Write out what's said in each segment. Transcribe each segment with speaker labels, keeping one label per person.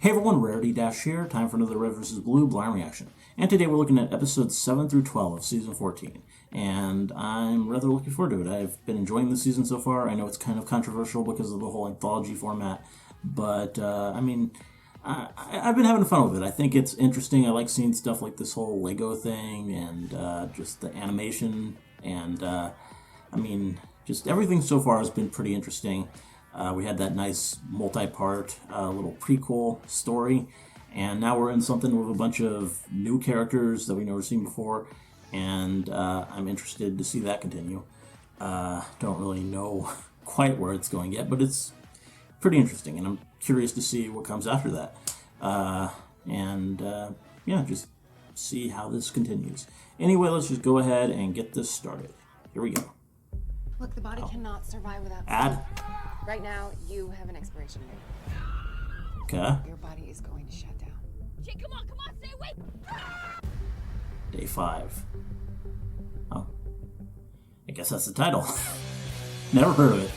Speaker 1: Hey everyone, Rarity Dash here. Time for another Red vs. Blue blind reaction. And today we're looking at episodes 7 through 12 of season 14. And I'm rather looking forward to it. I've been enjoying the season so far. I know it's kind of controversial because of the whole anthology format. But, I've been having fun with it. I think it's interesting. I like seeing stuff like this whole Lego thing and just the animation. And, just everything so far has been pretty interesting. We had that nice multi-part little prequel story, and now we're in something with a bunch of new characters that we've never seen before, and I'm interested to see that continue. Don't really know quite where it's going yet, but it's pretty interesting, and I'm curious to see what comes after that. Just see how this continues. Anyway, let's just go ahead and get this started. Here we go.
Speaker 2: Look, the body cannot survive without
Speaker 1: Ad?
Speaker 2: Right now, you have an expiration date.
Speaker 1: Okay.
Speaker 2: Your body is going to shut down.
Speaker 3: Jake, come on, stay awake!
Speaker 1: Day 5. Oh. I guess that's the title. Never heard of it.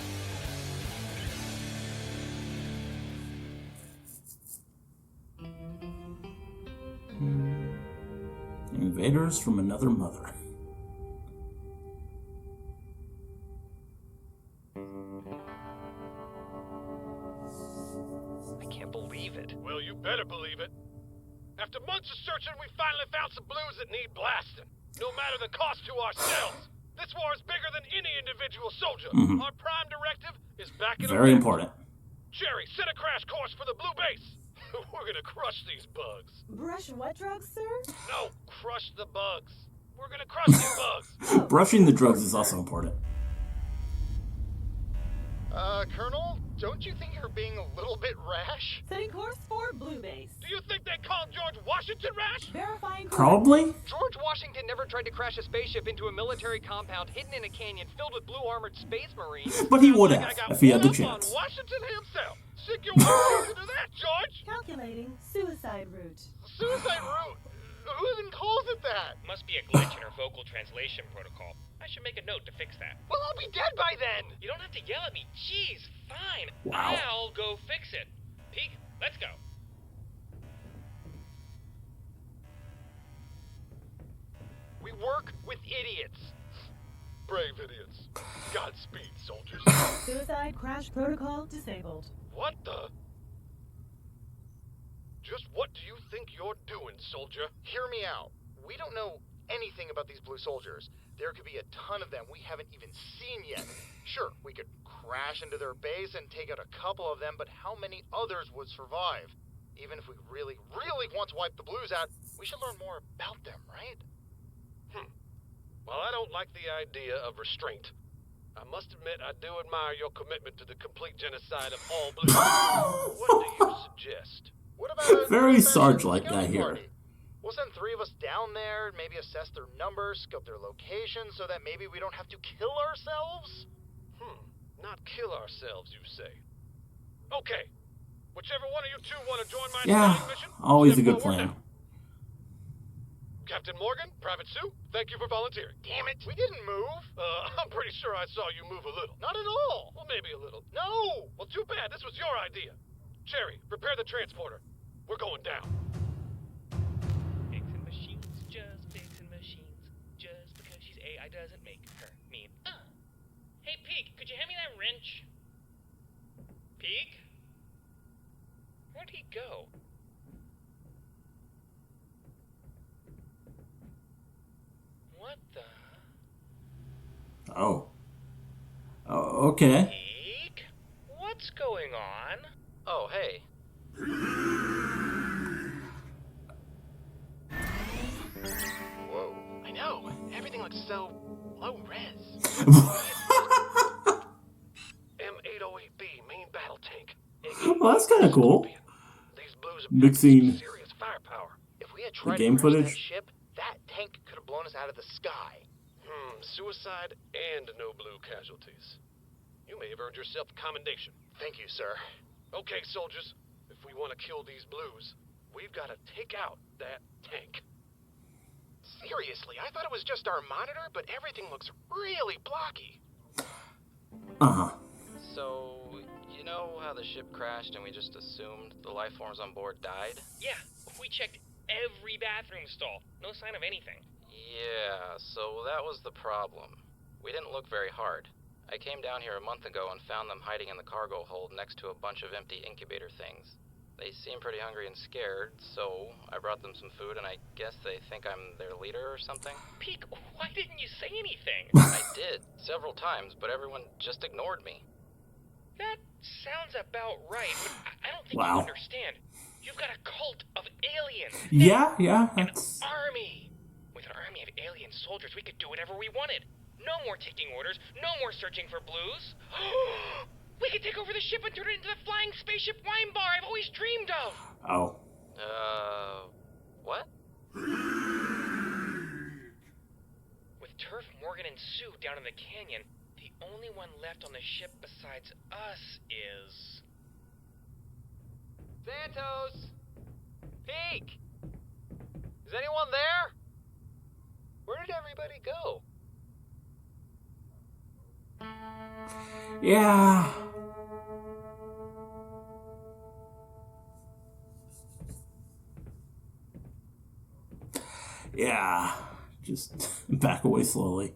Speaker 1: Invaders from another mother.
Speaker 4: Well, you better believe it. After months of searching, we finally found some blues that need blasting. No matter the cost to ourselves. This war is bigger than any individual soldier. Our prime directive is back in
Speaker 1: Very important.
Speaker 4: Jerry, set a crash course for the blue base. We're gonna crush these bugs.
Speaker 3: Brush what drugs, sir?
Speaker 4: No, crush the bugs. We're gonna crush these bugs.
Speaker 1: Brushing the drugs is also important.
Speaker 5: Colonel, don't you think you're being a little bit rash?
Speaker 3: Setting course for Blue Base.
Speaker 4: Do you think they called George Washington rash?
Speaker 3: Verifying.
Speaker 1: Probably.
Speaker 5: George Washington never tried to crash a spaceship into a military compound hidden in a canyon filled with blue armored space marines.
Speaker 1: But he would have if he had the chance.
Speaker 4: On Washington himself. Stick your words into that, George.
Speaker 3: Calculating suicide route.
Speaker 5: Suicide route? Who even calls it that?
Speaker 6: Must be a glitch in our vocal translation protocol. I should make a note to fix that.
Speaker 5: Well, I'll be dead by then!
Speaker 6: You don't have to yell at me. Jeez, fine.
Speaker 1: Wow.
Speaker 6: I'll go fix it. Peek, let's go.
Speaker 5: We work with idiots.
Speaker 4: Brave idiots. Godspeed, soldiers.
Speaker 3: Suicide crash protocol disabled.
Speaker 4: What the? Just what do you think you're doing, soldier?
Speaker 5: Hear me out. We don't know anything about these blue soldiers. There could be a ton of them we haven't even seen yet. Sure, we could crash into their base and take out a couple of them, but how many others would survive? Even if we really, really want to wipe the blues out, we should learn more about them, right?
Speaker 4: Well, I don't like the idea of restraint. I must admit, I do admire your commitment to the complete genocide of all blues. What do you suggest?
Speaker 5: What about
Speaker 1: Very Sarge-like guy here.
Speaker 5: Party? We'll send 3 of us down there, maybe assess their numbers, scope their location, so that maybe we don't have to kill ourselves?
Speaker 4: Not kill ourselves, you say? Okay. Whichever one of you two want to join my
Speaker 1: Yeah,
Speaker 4: mission,
Speaker 1: always a
Speaker 4: step
Speaker 1: good
Speaker 4: forward
Speaker 1: plan.
Speaker 4: now. Captain Morgan, Private Sue, thank you for volunteering.
Speaker 5: Damn it, we didn't move.
Speaker 4: I'm pretty sure I saw you move a little.
Speaker 5: Not at all.
Speaker 4: Well, maybe a little.
Speaker 5: No.
Speaker 4: Well, too bad. This was your idea. Cherry, prepare the transporter. We're going down.
Speaker 6: Fixing machines, just fixing machines. Just because she's AI doesn't make her mean. Hey, Peek, could you hand me that wrench? Peek? Where'd he go? What the?
Speaker 1: Oh. Oh, okay.
Speaker 6: Peek? What's going on?
Speaker 5: Oh, hey. Whoa. I know. Everything looks so low res.
Speaker 4: M808B, main battle tank.
Speaker 1: Well, that's kind of cool.
Speaker 4: These blues have
Speaker 1: Mixing
Speaker 4: serious firepower.
Speaker 5: If we had tried
Speaker 1: game
Speaker 5: to crash
Speaker 1: footage.
Speaker 5: that ship, that tank could have blown us out of the sky.
Speaker 4: Suicide and no blue casualties. You may have earned yourself a commendation.
Speaker 5: Thank you, sir.
Speaker 4: Okay, soldiers, if we want to kill these blues, we've got to take out that tank.
Speaker 5: Seriously, I thought it was just our monitor, but everything looks really blocky.
Speaker 1: Uh-huh.
Speaker 5: So, you
Speaker 7: You know how the ship crashed and we just assumed the life forms on board died?
Speaker 6: Yeah, we checked every bathroom stall. No sign of anything.
Speaker 7: Yeah, so that was the problem. We didn't look very hard. I came down here a month ago and found them hiding in the cargo hold next to a bunch of empty incubator things. They seem pretty hungry and scared, so I brought them some food and I guess they think I'm their leader or something.
Speaker 6: Peek, why didn't you say anything?
Speaker 7: I did, several times, but everyone just ignored me.
Speaker 6: That sounds about right, but I don't think
Speaker 1: Wow.
Speaker 6: you understand. You've got a cult of aliens.
Speaker 1: Yeah,
Speaker 6: An
Speaker 1: that's...
Speaker 6: army. With an army of alien soldiers, we could do whatever we wanted. No more taking orders, no more searching for blues. We could take over the ship and turn it into the flying spaceship wine bar I've always dreamed of.
Speaker 1: Oh.
Speaker 7: What?
Speaker 6: With Turf, Morgan, and Sue down in the canyon, the only one left on the ship besides us is...
Speaker 5: Santos! Peek! Is anyone there? Where did everybody go?
Speaker 1: Yeah. Yeah. Just back away slowly.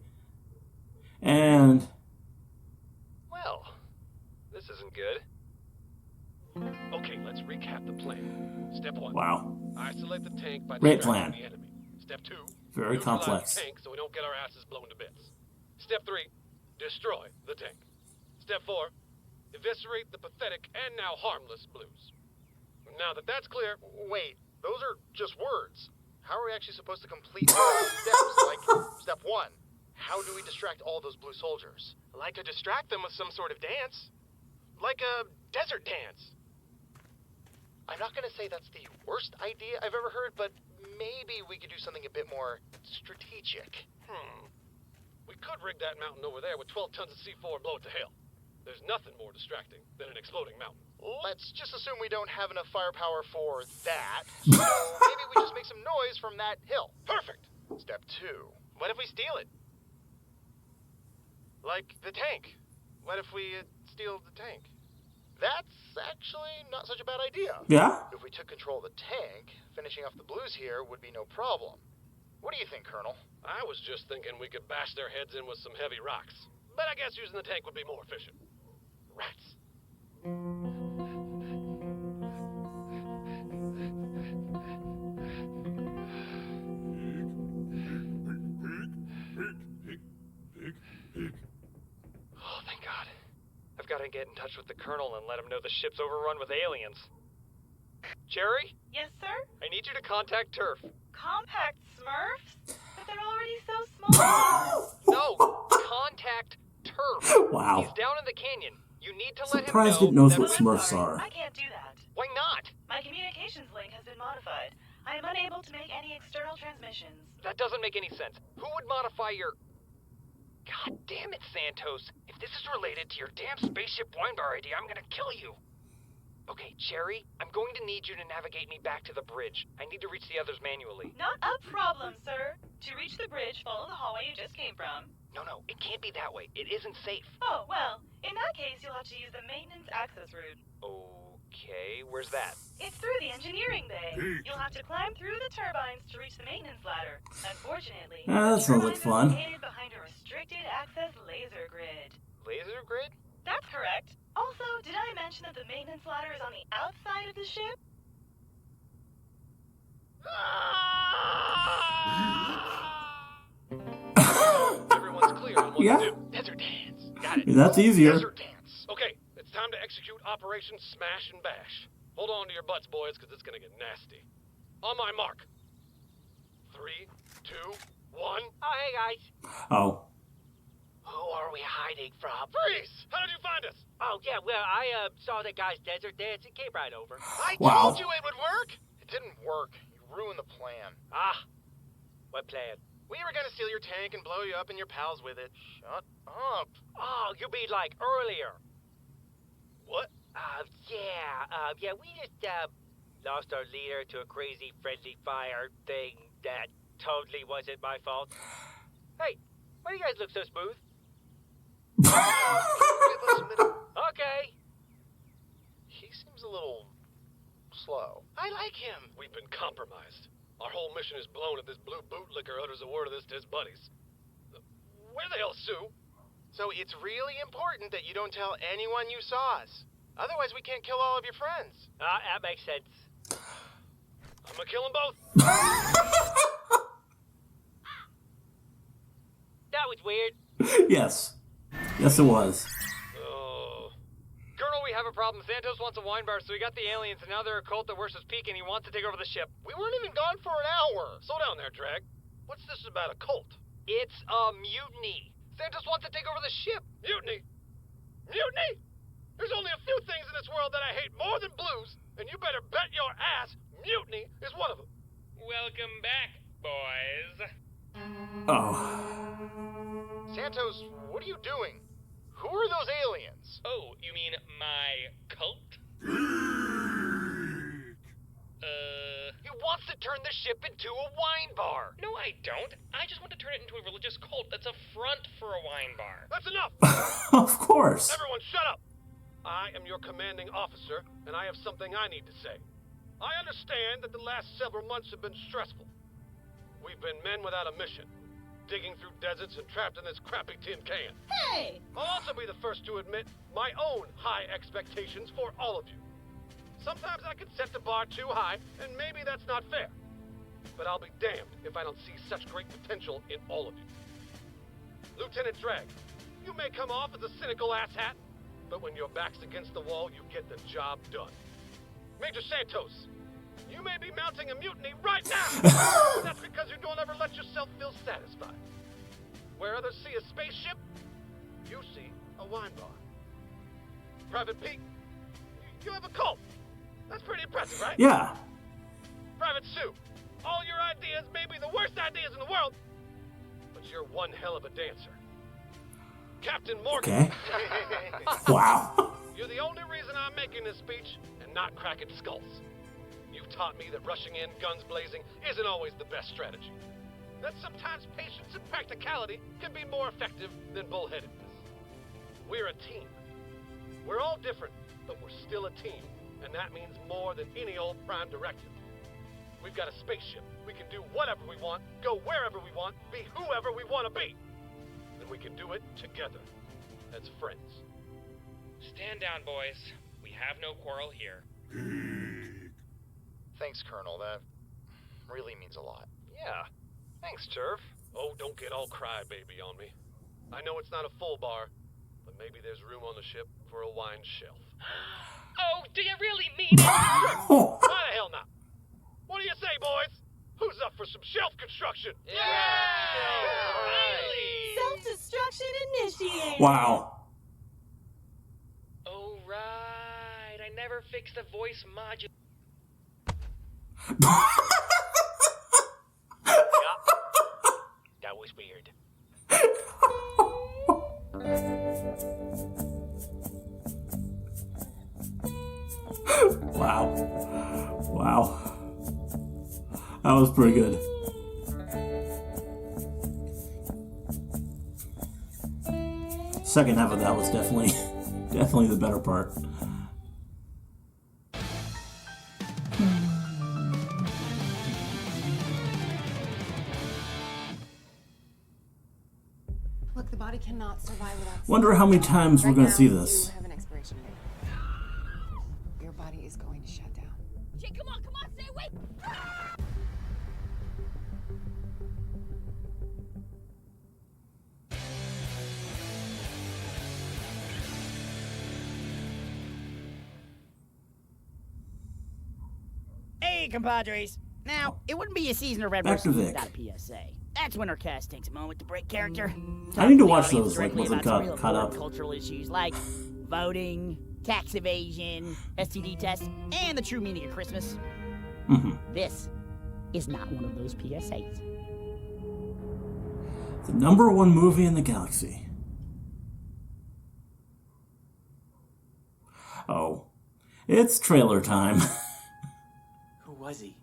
Speaker 1: And...
Speaker 4: Well, this isn't good. Okay, let's recap the plan. Step 1.
Speaker 1: wow.
Speaker 4: Isolate the tank by
Speaker 1: Great
Speaker 4: distracting
Speaker 1: plan.
Speaker 4: the enemy. Step 2.
Speaker 1: Very
Speaker 4: neutralize
Speaker 1: complex.
Speaker 4: the tank so we don't get our asses blown to bits. Step 3. Destroy the tank. Step 4. Eviscerate the pathetic and now harmless blues. Now that that's clear,
Speaker 5: Wait, those are just words. How are we actually supposed to complete those steps? Like, step 1. How do we distract all those blue soldiers?
Speaker 4: I like to distract them with some sort of dance. Like a desert dance.
Speaker 5: I'm not going to say that's the worst idea I've ever heard, but maybe we could do something a bit more strategic.
Speaker 4: We could rig that mountain over there with 12 tons of C4 and blow it to hell. There's nothing more distracting than an exploding mountain.
Speaker 5: Let's just assume we don't have enough firepower for that, so maybe we just make some noise from that hill.
Speaker 4: Perfect!
Speaker 5: Step 2.
Speaker 4: What if we steal it? Like the tank. What if we steal the tank?
Speaker 5: That's actually not such a bad idea.
Speaker 1: Yeah?
Speaker 5: If we took control of the tank, finishing off the blues here would be no problem. What do you think, Colonel?
Speaker 4: I was just thinking we could bash their heads in with some heavy rocks. But I guess using the tank would be more efficient. Rats.
Speaker 8: Oh, thank God. I've got to get in touch with the Colonel and let him know the ship's overrun with aliens. Cherry,
Speaker 3: Yes, sir?
Speaker 8: I need you to contact Turf.
Speaker 3: Compact Smurfs? But they're already so small.
Speaker 8: No, contact Turf.
Speaker 1: Wow.
Speaker 8: He's down in the canyon. You need to let
Speaker 1: Surprised
Speaker 8: him
Speaker 1: it
Speaker 8: know
Speaker 1: knows
Speaker 8: that
Speaker 1: what
Speaker 3: I'm
Speaker 1: Smurfs
Speaker 3: sorry.
Speaker 1: are.
Speaker 3: I can't do that.
Speaker 8: Why not?
Speaker 3: My communications link has been modified. I am unable to make any external transmissions.
Speaker 8: That doesn't make any sense. Who would modify your... God damn it, Santos. If this is related to your damn spaceship wine bar idea, I'm gonna kill you. Okay, Cherry, I'm going to need you to navigate me back to the bridge. I need to reach the others manually.
Speaker 3: Not a problem, sir. To reach the bridge, follow the hallway you just came from.
Speaker 8: No, it can't be that way. It isn't safe.
Speaker 3: Oh, well, in that case, you'll have to use the maintenance access route.
Speaker 8: Okay, where's that?
Speaker 3: It's through the engineering bay. You'll have to climb through the turbines to reach the maintenance ladder. Unfortunately,
Speaker 1: That sounds like
Speaker 3: turbines
Speaker 1: fun.
Speaker 3: are located behind a restricted access laser grid.
Speaker 8: Laser grid?
Speaker 3: That's correct. Also, did I mention that the maintenance ladder is on the outside of the ship?
Speaker 4: Everyone's clear on what
Speaker 1: Yeah.
Speaker 4: to do. Desert dance. Got it.
Speaker 1: That's easier.
Speaker 5: Desert dance.
Speaker 4: Okay, it's time to execute Operation Smash and Bash. Hold on to your butts, boys, because it's going to get nasty. On my mark. 3, 2, 1.
Speaker 8: Oh, hey, guys.
Speaker 1: Oh.
Speaker 8: Who are we hiding from?
Speaker 4: Freeze! How did you find us?
Speaker 8: Oh, yeah, well, I saw the guy's desert dance and came right over.
Speaker 5: I
Speaker 1: Wow.
Speaker 5: told you it would work! It didn't work. You ruined the plan.
Speaker 8: Ah, what plan?
Speaker 5: We were gonna steal your tank and blow you up and your pals with it. Shut up.
Speaker 8: Oh, you mean like earlier?
Speaker 4: What?
Speaker 8: Yeah, we just, lost our leader to a crazy friendly fire thing that totally wasn't my fault. Hey, why do you guys look so smooth?
Speaker 5: Give us a minute.
Speaker 8: Okay.
Speaker 5: a little slow.
Speaker 4: I like him. We've been compromised. Our whole mission is blown if this blue bootlicker utters a word of this to his buddies. Where the hell's Sue?
Speaker 5: So it's really important that you don't tell anyone you saw us. Otherwise, we can't kill all of your friends.
Speaker 8: That makes sense.
Speaker 4: I'm gonna kill them both.
Speaker 8: That was weird.
Speaker 1: Yes. Yes, it was.
Speaker 4: Oh.
Speaker 8: Colonel, we have a problem. Santos wants a wine bar, so we got the aliens, and now they're a cult that worships Peak, and he wants to take over the ship.
Speaker 5: We weren't even gone for an hour.
Speaker 4: Slow down there, Drag. What's this about a cult?
Speaker 8: It's a mutiny. Santos wants to take over the ship.
Speaker 4: Mutiny? Mutiny? There's only a few things in this world that I hate more than blues, and you better bet your ass mutiny is one of them.
Speaker 6: Welcome back, boys.
Speaker 1: Oh.
Speaker 5: Santos, what are you doing? Who are those aliens?
Speaker 6: Oh, you mean my cult?
Speaker 8: He wants to turn the ship into a wine bar.
Speaker 6: No, I don't. I just want to turn it into a religious cult that's a front for a wine bar.
Speaker 4: That's enough!
Speaker 1: Of course.
Speaker 4: Everyone shut up! I am your commanding officer, and I have something I need to say. I understand that the last several months have been stressful. We've been men without a mission, digging through deserts and trapped in this crappy tin can.
Speaker 9: Hey!
Speaker 4: I'll also be the first to admit my own high expectations for all of you. Sometimes I can set the bar too high, and maybe that's not fair. But I'll be damned if I don't see such great potential in all of you. Lieutenant Drag, you may come off as a cynical asshat, but when your back's against the wall, you get the job done. Major Santos, you may be mounting a mutiny right now! That's because you don't ever let yourself feel satisfied. Where others see a spaceship, you see a wine bar. Private Pete, you have a cult. That's pretty impressive, right?
Speaker 1: Yeah.
Speaker 4: Private Sue, all your ideas may be the worst ideas in the world, but you're one hell of a dancer. Captain Morgan.
Speaker 1: Okay. Wow.
Speaker 4: You're the only reason I'm making this speech and not cracking skulls. You've taught me that rushing in, guns blazing, isn't always the best strategy. That sometimes patience and practicality can be more effective than bullheadedness. We're a team. We're all different, but we're still a team, and that means more than any old prime directive. We've got a spaceship. We can do whatever we want, go wherever we want, be whoever we want to be. And we can do it together, as friends.
Speaker 6: Stand down, boys. We have no quarrel here.
Speaker 5: Thanks, Colonel. That really means a lot.
Speaker 4: Yeah. Thanks, Turf. Oh, don't get all crybaby on me. I know it's not a full bar, but maybe there's room on the ship for a wine shelf.
Speaker 6: Oh, do you really mean it?
Speaker 1: Oh.
Speaker 4: Why the hell not? What do you say, boys? Who's up for some shelf construction?
Speaker 6: Finally!
Speaker 9: Self-destruction initiated!
Speaker 1: Wow.
Speaker 6: Oh, right. I never fixed the voice module.
Speaker 8: That was weird.
Speaker 1: Wow. Wow. That was pretty good. Second half of that was definitely the better part.
Speaker 2: Look, the body cannot survive without.
Speaker 1: Wonder how many times we're
Speaker 2: Right
Speaker 1: gonna
Speaker 2: now,
Speaker 1: see this.
Speaker 2: You have an expiration date. Your body is going to shut down.
Speaker 9: Jay, come on, stay awake!
Speaker 10: Hey, compadres. Now, it wouldn't be a season of Red
Speaker 1: Back to
Speaker 10: vs.
Speaker 1: Vic.
Speaker 10: without a PSA. That's when our cast takes a moment to break character.
Speaker 1: I need to
Speaker 10: Talk
Speaker 1: watch
Speaker 10: the audience
Speaker 1: those, like,
Speaker 10: directly
Speaker 1: once I'm
Speaker 10: about some real
Speaker 1: caught
Speaker 10: important
Speaker 1: up.
Speaker 10: Cultural issues like voting, tax evasion, STD tests, and the true meaning of Christmas.
Speaker 1: Mm-hmm.
Speaker 10: This is not one of those PSAs.
Speaker 1: The #1 movie in the galaxy. Oh. It's trailer time.
Speaker 11: Who was he?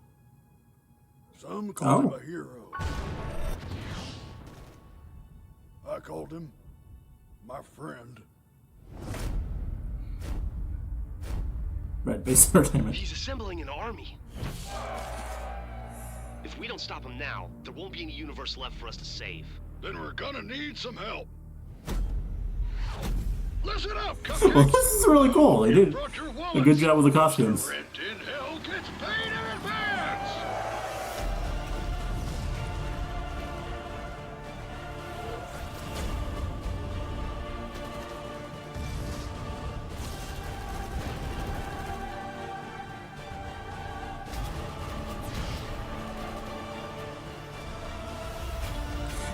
Speaker 12: Some call him
Speaker 1: Oh.
Speaker 12: a hero. I called him my friend.
Speaker 1: Red Base Entertainment.
Speaker 13: He's assembling an army. If we don't stop him now, there won't be any universe left for us to save.
Speaker 12: Then we're gonna need some help. Listen up,
Speaker 1: Well,
Speaker 12: cupcakes.
Speaker 1: this is really cool. They did
Speaker 12: Roger
Speaker 1: a
Speaker 12: Wallace.
Speaker 1: good job with the costumes.
Speaker 12: Rent in hell gets paid in advance.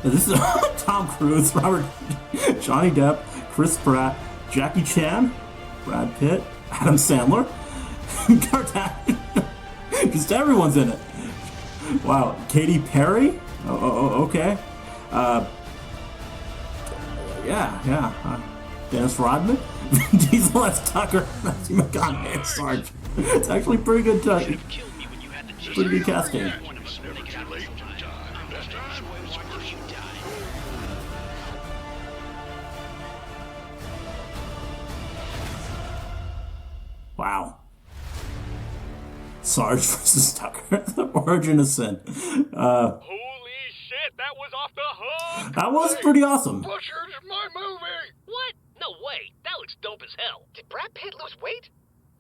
Speaker 1: And this is Tom Cruise, Johnny Depp, Chris Pratt, Jackie Chan, Brad Pitt, Adam Sandler, Kardashian. Just everyone's in it. Wow, Katy Perry. Okay. Yeah. Dennis Rodman, Vin Diesel as Tucker, Matthew McConaughey as Sarge. It's actually pretty good. Pretty good casting. Wow. Sarge versus Tucker. The origin of sin.
Speaker 4: Holy shit, that was off the hook!
Speaker 1: That was pretty awesome.
Speaker 12: Butcher's my movie.
Speaker 8: What? No way. That looks dope as hell. Did Brad Pitt lose weight?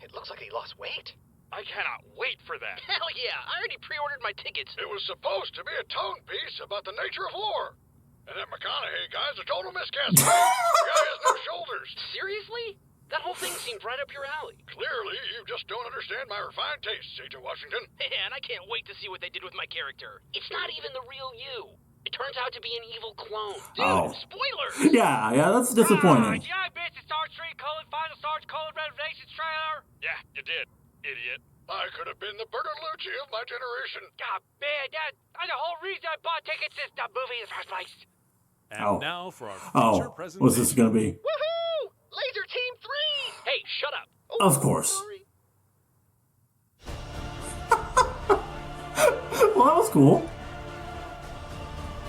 Speaker 8: It looks like he lost weight.
Speaker 4: I cannot wait for that.
Speaker 8: Hell yeah. I already pre-ordered my tickets.
Speaker 12: It was supposed to be a tone piece about the nature of war. And that McConaughey guy's a total miscast. The guy has no shoulders.
Speaker 8: Seriously? That whole thing seemed right up your alley.
Speaker 12: Clearly, you just don't understand my refined tastes, Agent Washington.
Speaker 8: Man, I can't wait to see what they did with my character. It's not even the real you. It turns out to be an evil clone. Dude, spoilers!
Speaker 1: Yeah, that's disappointing.
Speaker 8: Did I miss the Star Trek: Final Sarge: Revelations trailer?
Speaker 4: Yeah, you did, idiot.
Speaker 12: I could have been the Bertolucci of my generation.
Speaker 8: God, man, that's the whole reason I bought tickets to the movie in the first place.
Speaker 14: And now for our feature presentation.
Speaker 1: What's this gonna be?
Speaker 8: Woohoo! Laser Team 3! Hey, shut up. Oh,
Speaker 1: Of course.
Speaker 8: Sorry.
Speaker 1: Well, that was cool.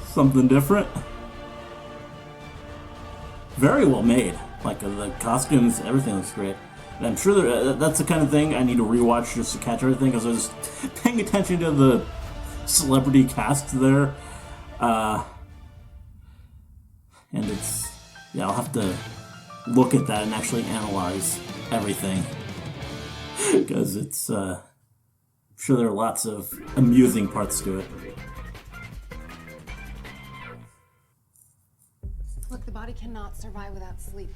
Speaker 1: Something different. Very well made. Like the costumes, everything looks great. And I'm sure that's the kind of thing I need to rewatch just to catch everything, because I was paying attention to the celebrity cast there. And it's... Yeah, I'll have to look at that and actually analyze everything. Because it's... I'm sure there are lots of amusing parts to it.
Speaker 2: Look, the body cannot survive without sleep.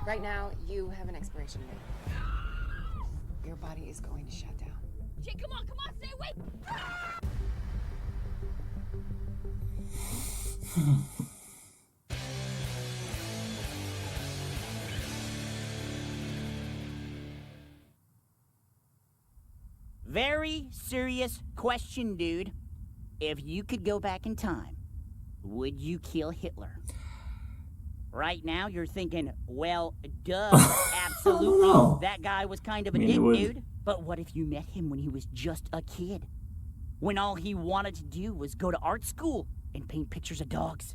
Speaker 2: Right now, you have an expiration date. Your body is going to shut down.
Speaker 9: Jay, come on, stay awake!
Speaker 10: Very serious question, dude. If you could go back in time, would you kill Hitler? Right now, you're thinking, well, duh, absolutely.
Speaker 1: know.
Speaker 10: That guy was kind of a
Speaker 1: I mean,
Speaker 10: dick,
Speaker 1: it would-
Speaker 10: dude. But what if you met him when he was just a kid? When all he wanted to do was go to art school and paint pictures of dogs?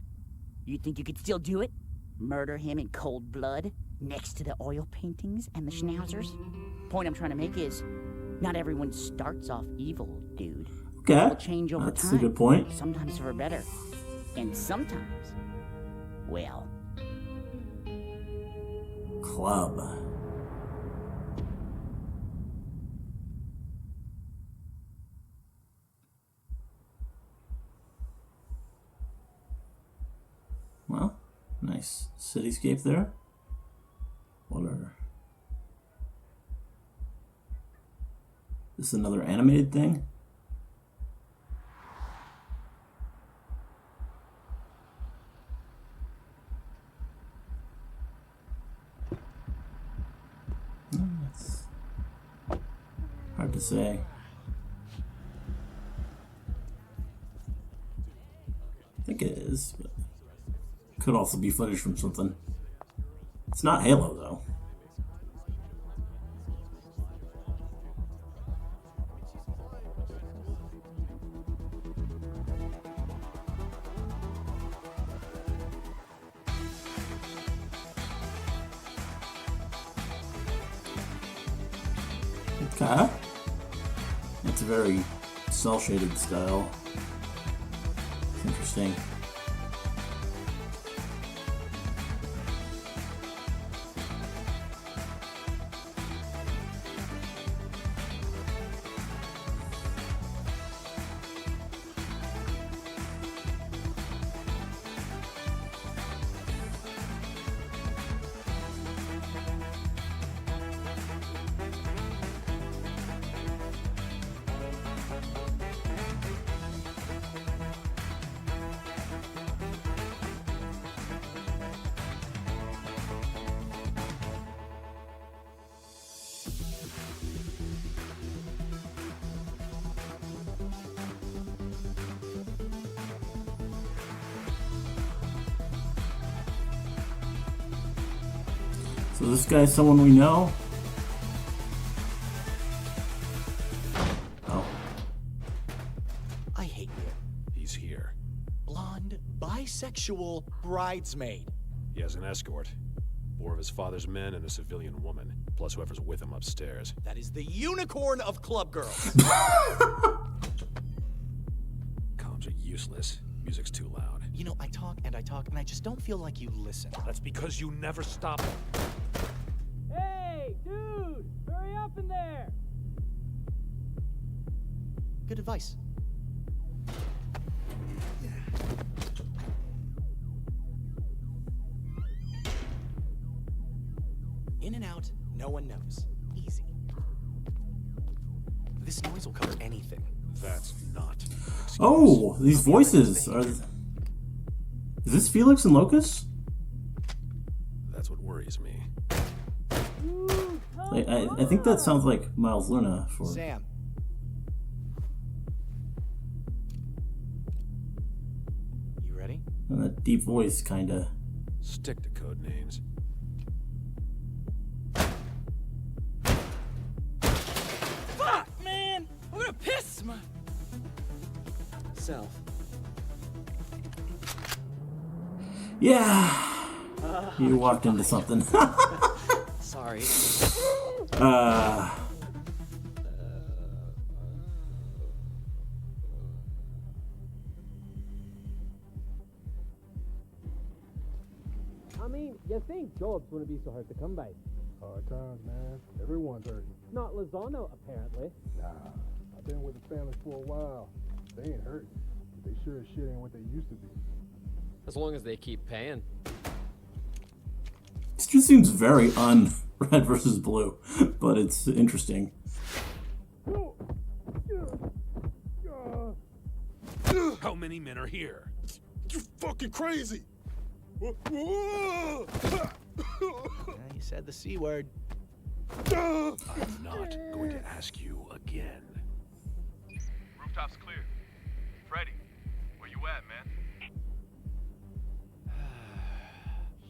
Speaker 10: You think you could still do it? Murder him in cold blood next to the oil paintings and the schnauzers? Point I'm trying to make is, not everyone starts off evil, dude.
Speaker 1: Okay,
Speaker 10: People change over
Speaker 1: that's
Speaker 10: time.
Speaker 1: a good point.
Speaker 10: Sometimes for better. And sometimes, well...
Speaker 1: Club. Well, nice cityscape there. What are... This is another animated thing? It's hard to say. I think it is, but could also be footage from something. It's not Halo, though. Okay. It's a very cel-shaded style. It's interesting. So this guy's someone we know? Oh.
Speaker 15: I hate you.
Speaker 14: He's here.
Speaker 15: Blonde, bisexual bridesmaid.
Speaker 14: He has an escort. 4 of his father's men and a civilian woman, plus whoever's with him upstairs.
Speaker 15: That is the unicorn of club girls.
Speaker 14: Comms are useless. Music's too loud.
Speaker 15: You know, I talk, and I just don't feel like you listen.
Speaker 14: That's because you never stop.
Speaker 16: Hey, dude! Hurry up in there!
Speaker 15: Good advice. In and out, no one knows. Easy. This noise will cover anything.
Speaker 14: That's not.
Speaker 1: Oh, these voices are. Is this Felix and Locus?
Speaker 14: That's what worries me.
Speaker 1: I think that sounds like Miles Luna for
Speaker 15: Sam. You ready?
Speaker 1: and that deep voice, kinda.
Speaker 14: Stick to code names.
Speaker 16: Fuck, man! I'm gonna piss my... self.
Speaker 1: Yeah. You walked into something.
Speaker 15: Sorry.
Speaker 16: I mean, you think jobs wouldn't be so hard to come by.
Speaker 17: Hard times, man. Everyone's hurting.
Speaker 16: Not Lozano, apparently.
Speaker 17: Nah, I've been with the family for a while. They ain't hurting. They sure as shit ain't what they used to be.
Speaker 18: As long as they keep paying.
Speaker 1: This just seems very red versus blue, but it's interesting.
Speaker 14: How many men are here?
Speaker 17: You fucking crazy!
Speaker 15: You said the C word.
Speaker 14: I'm not going to ask you again.
Speaker 19: Rooftop's clear. Freddy, where you at, man?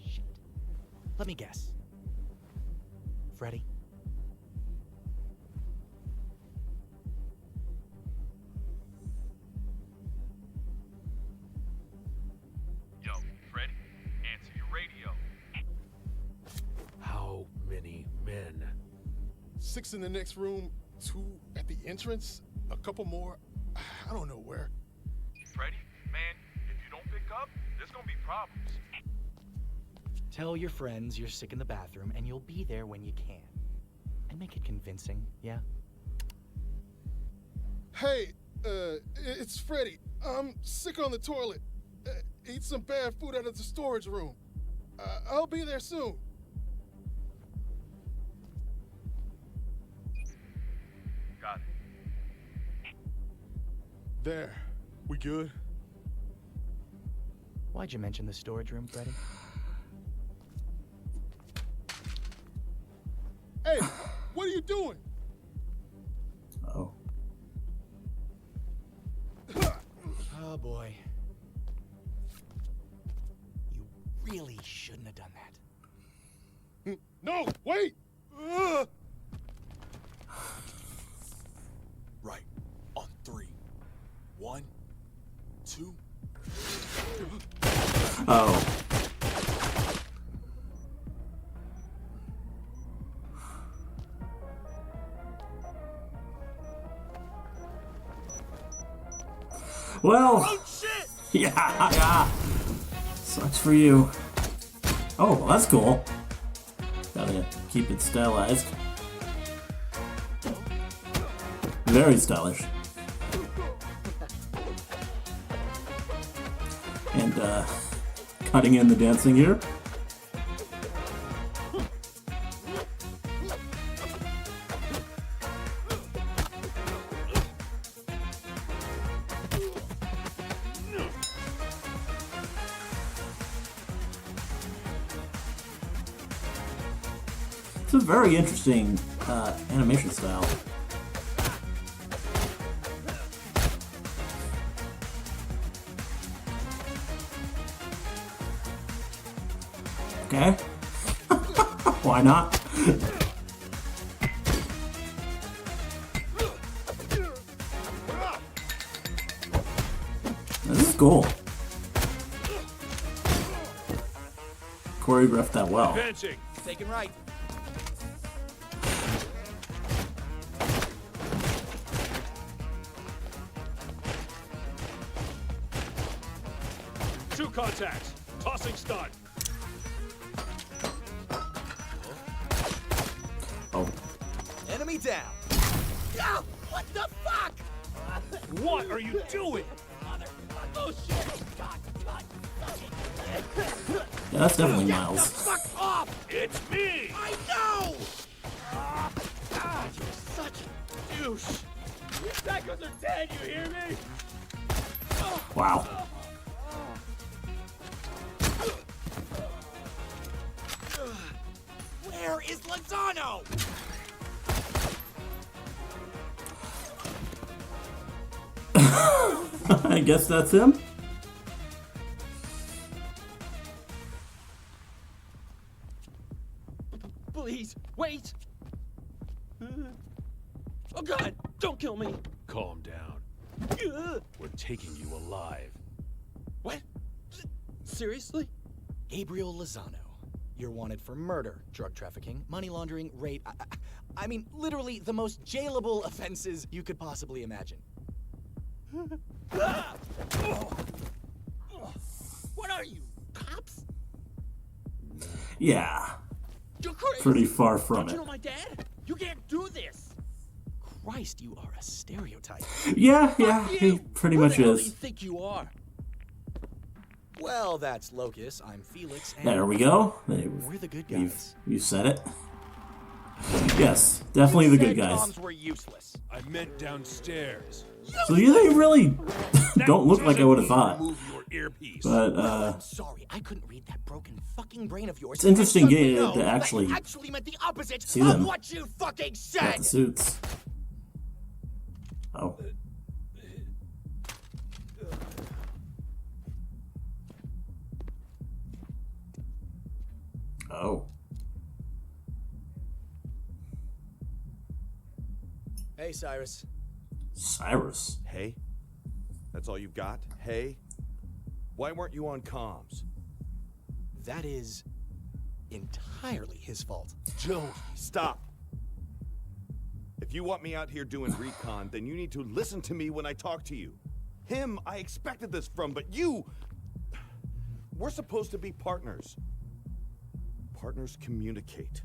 Speaker 15: Shit. Let me guess. Freddy?
Speaker 19: Yo, Freddy, answer your radio.
Speaker 14: How many men?
Speaker 17: 6 in the next room, 2 at the entrance, a couple more, I don't know where.
Speaker 19: Freddy, man, if you don't pick up, there's gonna be problems.
Speaker 15: Tell your friends you're sick in the bathroom and you'll be there when you can. And make it convincing, yeah?
Speaker 17: Hey, it's Freddy. I'm sick on the toilet. Eat some bad food out of the storage room. I'll be there soon.
Speaker 19: Got it.
Speaker 17: There. We good?
Speaker 15: Why'd you mention the storage room, Freddy?
Speaker 17: Hey, what are you doing?
Speaker 1: Oh.
Speaker 15: Oh boy. You really shouldn't have done that.
Speaker 17: No, wait! Right. On 3. 1, 2.
Speaker 1: Oh. Well,
Speaker 16: Oh shit!
Speaker 1: yeah. Sucks for you. Oh, well, that's cool. Gotta keep it stylized. Very stylish. And, cutting in the dancing here. It's a very interesting animation style. Okay. Why not? This is cool. Choreographed that well.
Speaker 14: Advancing.
Speaker 16: Taken right.
Speaker 14: Two contacts. Tossing stun.
Speaker 1: Oh.
Speaker 16: Enemy down. Oh, what the fuck?
Speaker 14: What are you doing?
Speaker 16: Oh shit! God,
Speaker 1: Yeah, that's definitely
Speaker 16: Get
Speaker 1: Miles.
Speaker 16: the fuck off!
Speaker 14: It's me!
Speaker 16: I know! God, you're such a douche. The attackers are dead, you hear me?
Speaker 1: Wow.
Speaker 16: Where is Lozano?
Speaker 1: I guess that's him.
Speaker 16: Please, wait! Oh god, don't kill me!
Speaker 14: Calm down. We're taking you alive.
Speaker 16: What? Seriously? Gabriel Lozano. You're wanted for murder, drug trafficking, money laundering, rape. I mean, literally the most jailable offenses you could possibly imagine. What are you, cops?
Speaker 1: Yeah.
Speaker 16: You're crazy.
Speaker 1: Pretty far from
Speaker 16: Don't
Speaker 1: it.
Speaker 16: you know my dad? You can't do this. Christ, you are a stereotype.
Speaker 1: Yeah, he pretty much
Speaker 16: Who the hell do you
Speaker 1: is.
Speaker 16: think you are? Well, that's Locus. I'm Felix. And
Speaker 1: There we go.
Speaker 16: we're the good guys.
Speaker 1: You said it. Yes, definitely the good guys.
Speaker 16: Bombs were useless.
Speaker 14: I meant downstairs.
Speaker 1: So yeah, they really don't look like I would have thought.
Speaker 14: Move your earpiece.
Speaker 1: But
Speaker 16: I'm sorry, I couldn't read that broken fucking brain of yours.
Speaker 1: it's interesting
Speaker 16: And suddenly
Speaker 1: to
Speaker 16: know that
Speaker 1: actually
Speaker 16: you actually meant the opposite
Speaker 1: see
Speaker 16: of
Speaker 1: them.
Speaker 16: what you fucking
Speaker 1: got
Speaker 16: said.
Speaker 1: the suits. Oh. Oh.
Speaker 15: Hey, Cyrus.
Speaker 1: Cyrus.
Speaker 20: Hey? That's all you've got? Hey? Why weren't you on comms?
Speaker 15: That is entirely his fault.
Speaker 20: Joe, stop. If you want me out here doing recon, then you need to listen to me when I talk to you. Him, I expected this from, but you... We're supposed to be partners. Partners communicate.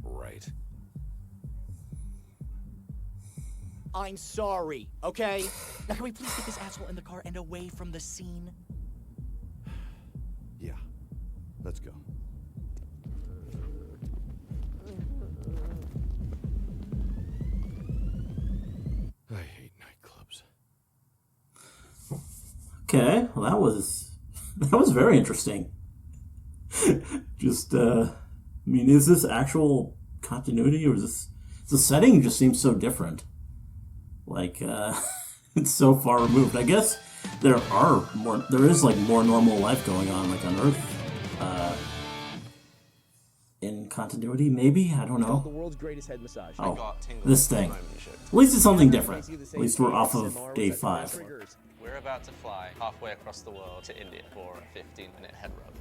Speaker 14: Right.
Speaker 15: I'm sorry, okay? Now can we please get this asshole in the car and away from the scene?
Speaker 20: Yeah. Let's go.
Speaker 14: I hate nightclubs.
Speaker 1: Okay, well that was very interesting. Just I mean, is this actual continuity or is this the setting just seems so different? Like it's so far removed. I guess there is like more normal life going on like on Earth. In continuity, maybe? I don't know.
Speaker 11: The world's greatest head massage.
Speaker 1: Oh, this thing. At least it's something different. At least we're off of day 5.
Speaker 7: We're about to fly halfway across the world to India for a 15-minute head rub.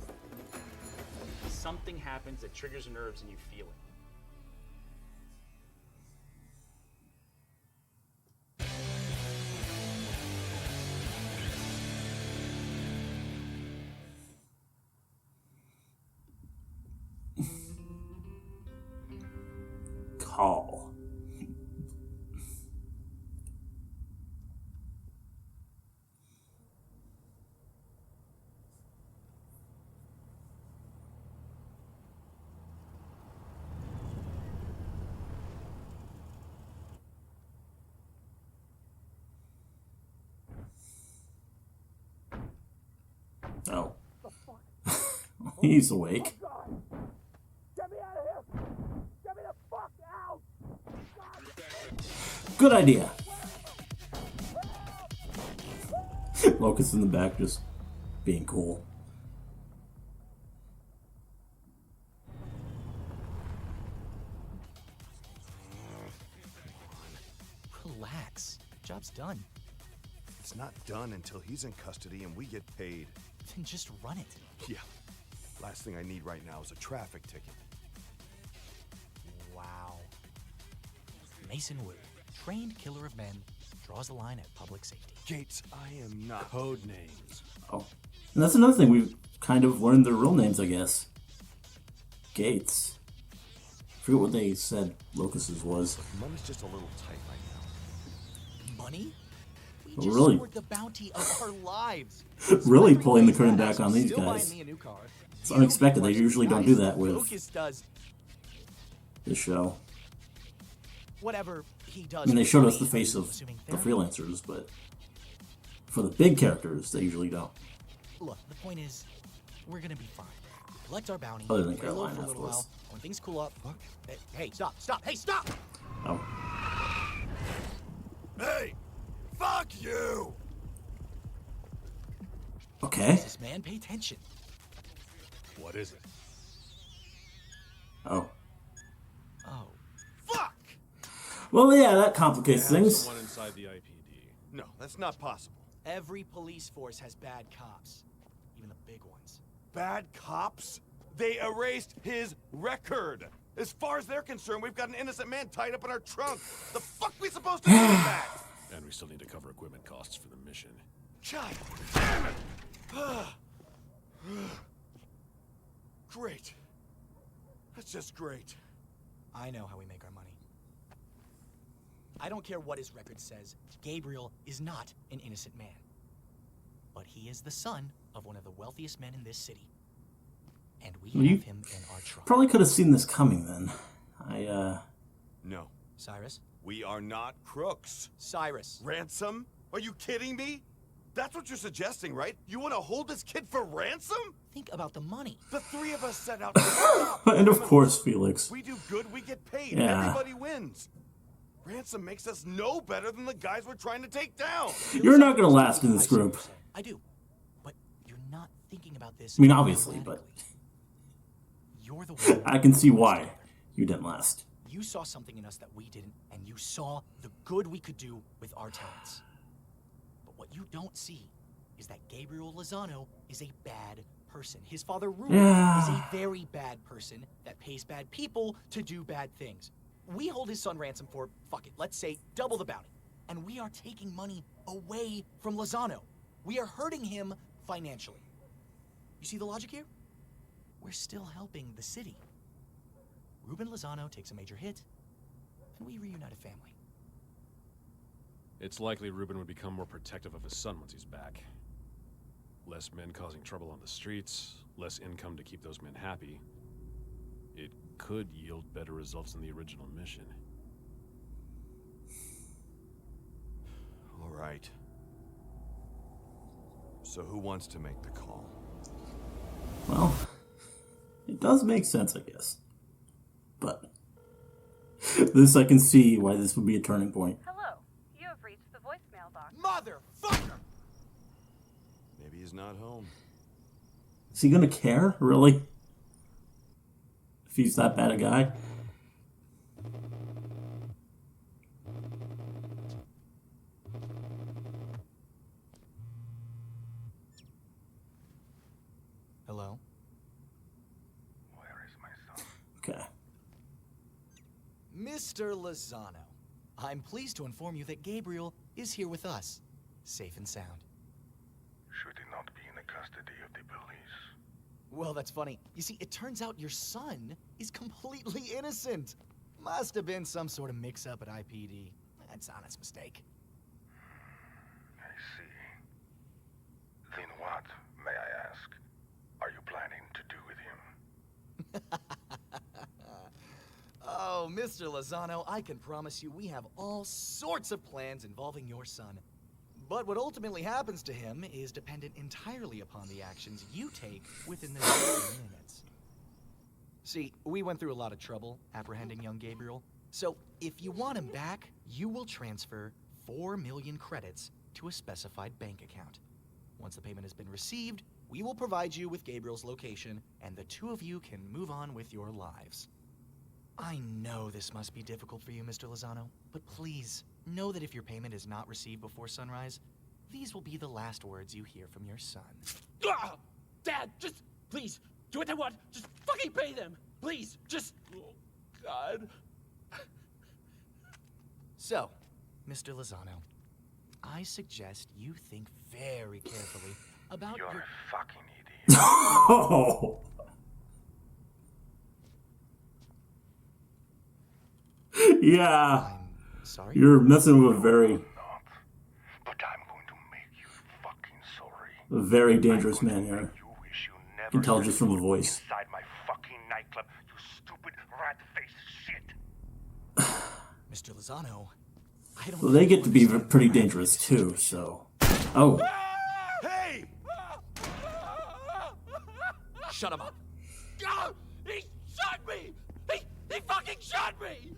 Speaker 15: Something happens that triggers nerves and you feel it.
Speaker 1: He's awake.
Speaker 21: Get me out of here! Get me the fuck out!
Speaker 1: Good idea. Locus in the back just being cool.
Speaker 16: Relax. Job's done.
Speaker 20: It's not done until he's in custody and we get paid.
Speaker 16: Then just run it.
Speaker 20: Yeah. Last thing I need right now is a traffic ticket.
Speaker 16: Wow. Mason Wu, trained killer of men, draws the line at public safety.
Speaker 20: Gates, I am not.
Speaker 14: Code names.
Speaker 1: Oh. And that's another thing, we've kind of learned their real names, I guess. Gates. I forget what they said Locus's was.
Speaker 20: Money's just a little tight right now.
Speaker 16: Money? We
Speaker 1: But
Speaker 16: just
Speaker 1: really-
Speaker 16: scored the bounty of our lives.
Speaker 1: Really pulling the curtain back on these
Speaker 16: Still buying
Speaker 1: guys.
Speaker 16: me a new car.
Speaker 1: It's unexpected. They usually don't do that with
Speaker 16: Locus does
Speaker 1: this show.
Speaker 16: whatever he does.
Speaker 1: I mean, they
Speaker 16: with
Speaker 1: showed us
Speaker 16: money,
Speaker 1: the face of
Speaker 16: assuming
Speaker 1: the
Speaker 16: therapy.
Speaker 1: freelancers, but for the big characters, they usually don't.
Speaker 16: Look, the point is, we're gonna be fine. Collect our bounty.
Speaker 1: Other than
Speaker 16: lay low
Speaker 1: Carolina,
Speaker 16: for a
Speaker 1: of
Speaker 16: little
Speaker 1: course.
Speaker 16: while. When things cool up. Hey, stop! Stop! Hey, stop!
Speaker 1: Oh.
Speaker 20: Hey! Fuck you!
Speaker 1: Okay.
Speaker 16: This man, pay attention.
Speaker 14: What is it?
Speaker 1: Oh.
Speaker 16: Oh.
Speaker 20: Fuck!
Speaker 1: Well, yeah, that complicates
Speaker 14: They have
Speaker 1: things.
Speaker 14: someone inside the IPD.
Speaker 20: No, that's not possible.
Speaker 16: Every police force has bad cops, even the big ones.
Speaker 20: Bad cops? They erased his record. As far as they're concerned, we've got an innocent man tied up in our trunk. The fuck we supposed to do with that?
Speaker 14: And we still need to cover equipment costs for the mission.
Speaker 20: God damn it! Great. That's just great.
Speaker 16: I know how we make our money. I don't care what his record says. Gabriel is not an innocent man. But he is the son of one of the wealthiest men in this city. And we
Speaker 1: Well, you
Speaker 16: have him in our trunk.
Speaker 1: Probably could have seen this coming then.
Speaker 20: No.
Speaker 16: Cyrus?
Speaker 20: We are not crooks.
Speaker 16: Cyrus.
Speaker 20: Ransom? Are you kidding me? That's what you're suggesting, right? You want to hold this kid for ransom?
Speaker 16: Think about the money.
Speaker 20: The three of us set out to stop
Speaker 1: And of course, Felix.
Speaker 20: We do good, we get paid.
Speaker 1: Yeah.
Speaker 20: Everybody wins. Ransom makes us no better than the guys we're trying to take down.
Speaker 1: You're not going to last in this group.
Speaker 16: I do. But you're not thinking about this.
Speaker 1: I mean, obviously, but
Speaker 16: You're the one.
Speaker 1: I can see why you didn't last.
Speaker 16: You saw something in us that we didn't, and you saw the good we could do with our talents. But what you don't see is that Gabriel Lozano is a bad person. His father, Ruben,
Speaker 1: Yeah.
Speaker 16: is a very bad person that pays bad people to do bad things. We hold his son ransom for, fuck it, let's say double the bounty. And we are taking money away from Lozano. We are hurting him financially. You see the logic here? We're still helping the city. Ruben Lozano takes a major hit, and we reunite a family.
Speaker 14: It's likely Ruben would become more protective of his son once he's back. Less men causing trouble on the streets, less income to keep those men happy. It could yield better results than the original mission.
Speaker 20: All right. So who wants to make the call?
Speaker 1: Well, it does make sense, I guess. But this, I can see why this would be a turning point.
Speaker 3: Hello, you have reached the voicemail box.
Speaker 16: Motherfucker!
Speaker 20: Maybe he's not home.
Speaker 1: Is he gonna care, really? If he's that bad a guy?
Speaker 16: Hello?
Speaker 19: Where is my son?
Speaker 1: Okay.
Speaker 16: Mr. Lozano, I'm pleased to inform you that Gabriel is here with us, safe and sound.
Speaker 19: Should he not be in the custody of the police?
Speaker 16: Well, that's funny. You see, it turns out your son is completely innocent. Must have been some sort of mix-up at IPD. That's an honest mistake.
Speaker 19: I see. Then what, may I ask, are you planning to do with him?
Speaker 16: Oh, Mr. Lozano, I can promise you we have all sorts of plans involving your son. But what ultimately happens to him is dependent entirely upon the actions you take within the next few minutes. See, we went through a lot of trouble apprehending young Gabriel, so if you want him back, you will transfer 4 million credits to a specified bank account. Once the payment has been received, we will provide you with Gabriel's location, and the two of you can move on with your lives. I know this must be difficult for you, Mr. Lozano, but please, know that if your payment is not received before sunrise, these will be the last words you hear from your son.
Speaker 21: Dad, just please do what they want. Just fucking pay them, please. Just, oh God.
Speaker 16: So, Mr. Lozano, I suggest you think very carefully about
Speaker 19: You're
Speaker 16: your...
Speaker 19: a fucking idiot.
Speaker 1: Oh. Yeah.
Speaker 16: I'm sorry?
Speaker 1: You're messing with a very,
Speaker 19: But I'm going to make you fucking sorry.
Speaker 1: very dangerous man here.
Speaker 19: You wish you never
Speaker 1: You can tell just from the voice.
Speaker 19: inside my fucking nightclub, you stupid rat-faced shit.
Speaker 16: Mr. Lozano, I don't...
Speaker 1: Well, they get to be pretty dangerous too, so. Oh.
Speaker 20: Hey!
Speaker 16: Shut him up.
Speaker 21: God, he shot me! He fucking shot me!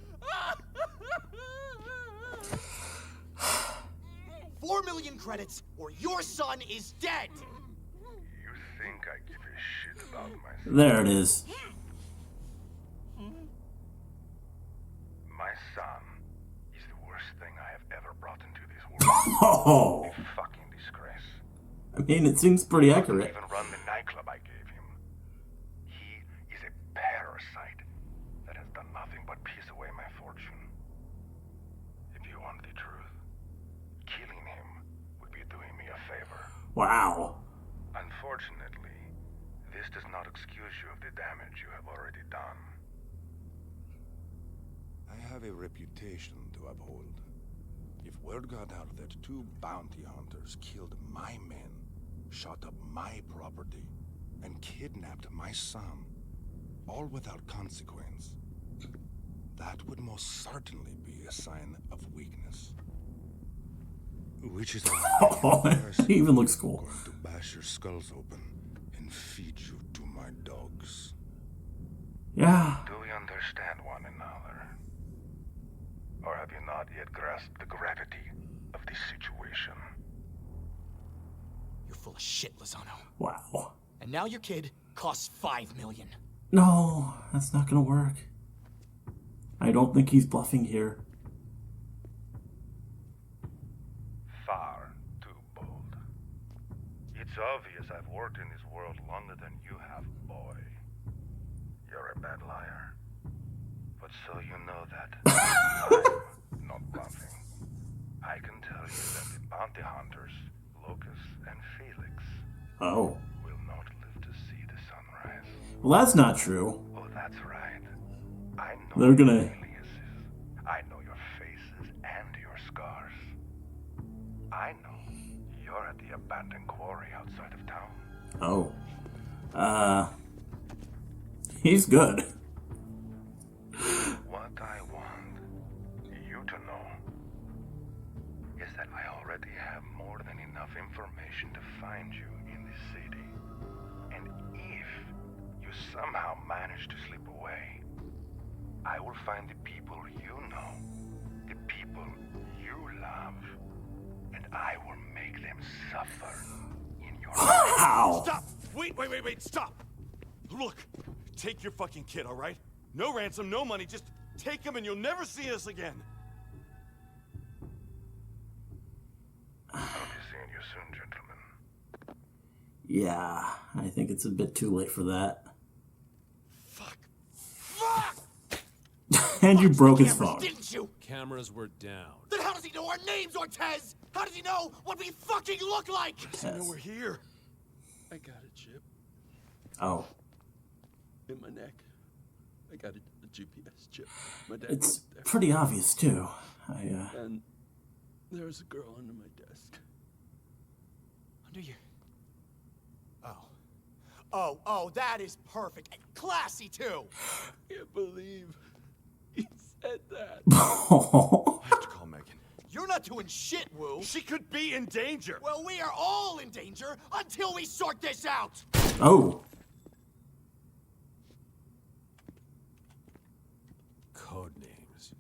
Speaker 16: 4 million credits, or your son is dead!
Speaker 19: You think I give a shit about myself?
Speaker 1: There it is.
Speaker 19: My son is the worst thing I have ever brought into this world.
Speaker 1: Oh.
Speaker 19: A fucking disgrace.
Speaker 1: I mean, it seems pretty accurate.
Speaker 19: Even run the nightclub I gave him. He is a parasite that has done nothing but piss away my fortune. If you want the truth, killing him would be doing me a favor.
Speaker 1: Wow.
Speaker 19: Unfortunately, this does not excuse you of the damage you have already done.
Speaker 5: I have a reputation to uphold. If word got out that 2 bounty hunters killed my men, shot up my property, and kidnapped my son, all without consequence, that would most certainly be a sign of weakness. Which is why
Speaker 1: He even looks cool.
Speaker 5: I'm going to bash your skulls open and feed you to my dogs.
Speaker 1: Yeah.
Speaker 19: Do we understand one another? Or have you not yet grasped the gravity of this situation?
Speaker 16: You're full of shit, Lozano.
Speaker 1: Wow.
Speaker 16: And now your kid costs 5 million.
Speaker 1: No, that's not gonna work. I don't think he's bluffing here.
Speaker 19: Far too bold. It's obvious I've worked in this world longer than you have, boy. You're a bad liar. But so you know that I'm not bluffing. I can tell you that the bounty hunters, Locus and Felix,
Speaker 1: Oh.
Speaker 19: will not live to see the sunrise.
Speaker 1: Well, that's not true.
Speaker 19: Oh, that's right. I know
Speaker 1: They're gonna.
Speaker 19: your aliases. I know your faces and your scars. I know you're at the abandoned quarry outside of town.
Speaker 1: Oh. He's good.
Speaker 19: What I want you to know is that I already have more than enough information to find you in this city. And if you somehow manage to slip away, I will find the people you know, the people you love, and I will make them suffer in your
Speaker 1: Wow.
Speaker 20: Stop! Wait, stop! Look, take your fucking kid, all right? No ransom, no money, just take him and you'll never see us again.
Speaker 19: I'll be seeing you soon, gentlemen.
Speaker 1: Yeah, I think it's a bit too late for that.
Speaker 20: Fuck!
Speaker 1: And you broke his
Speaker 15: Cameras,
Speaker 1: phone.
Speaker 15: didn't you?
Speaker 14: Cameras were down.
Speaker 15: Then how does he know our names, Ortez? How does he know what we fucking look like?
Speaker 14: I know we're here.
Speaker 11: I got a chip
Speaker 1: Oh.
Speaker 11: in my neck. I got a GPS chip. My dad
Speaker 1: It's
Speaker 11: worked there.
Speaker 1: pretty obvious, too.
Speaker 11: And there was a girl under my desk.
Speaker 16: Under your...
Speaker 15: Oh, that is perfect. And classy, too.
Speaker 11: I can't believe he said that.
Speaker 20: I have to call Megan.
Speaker 15: You're not
Speaker 16: not doing shit, Woo.
Speaker 20: She could be in danger.
Speaker 16: Well, we are all in danger until we sort this out.
Speaker 1: Oh.
Speaker 14: Code names.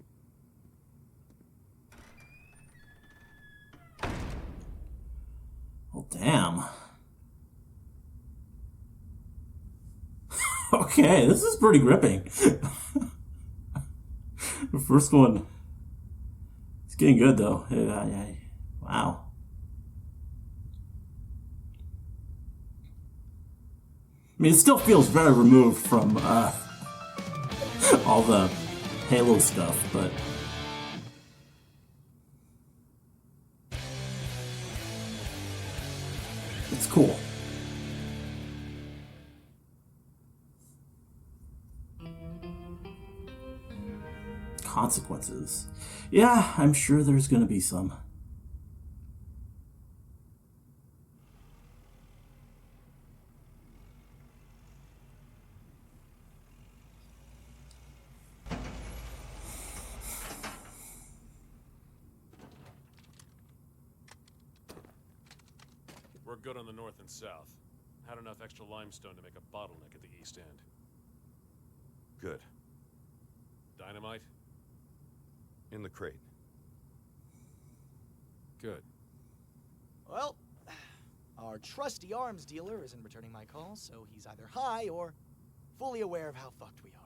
Speaker 1: Well, damn. Okay, this is pretty gripping. The first one. It's getting good, though. Wow. I mean, it still feels very removed from all the Halo stuff, but... it's cool. Consequences. Yeah, I'm sure there's gonna be some.
Speaker 14: We're good on the north and south. Had enough extra limestone to make a bottleneck at the east end.
Speaker 20: Good.
Speaker 14: Dynamite?
Speaker 20: In the crate.
Speaker 14: Good.
Speaker 16: Well, our trusty arms dealer isn't returning my calls, so he's either high or fully aware of how fucked we are.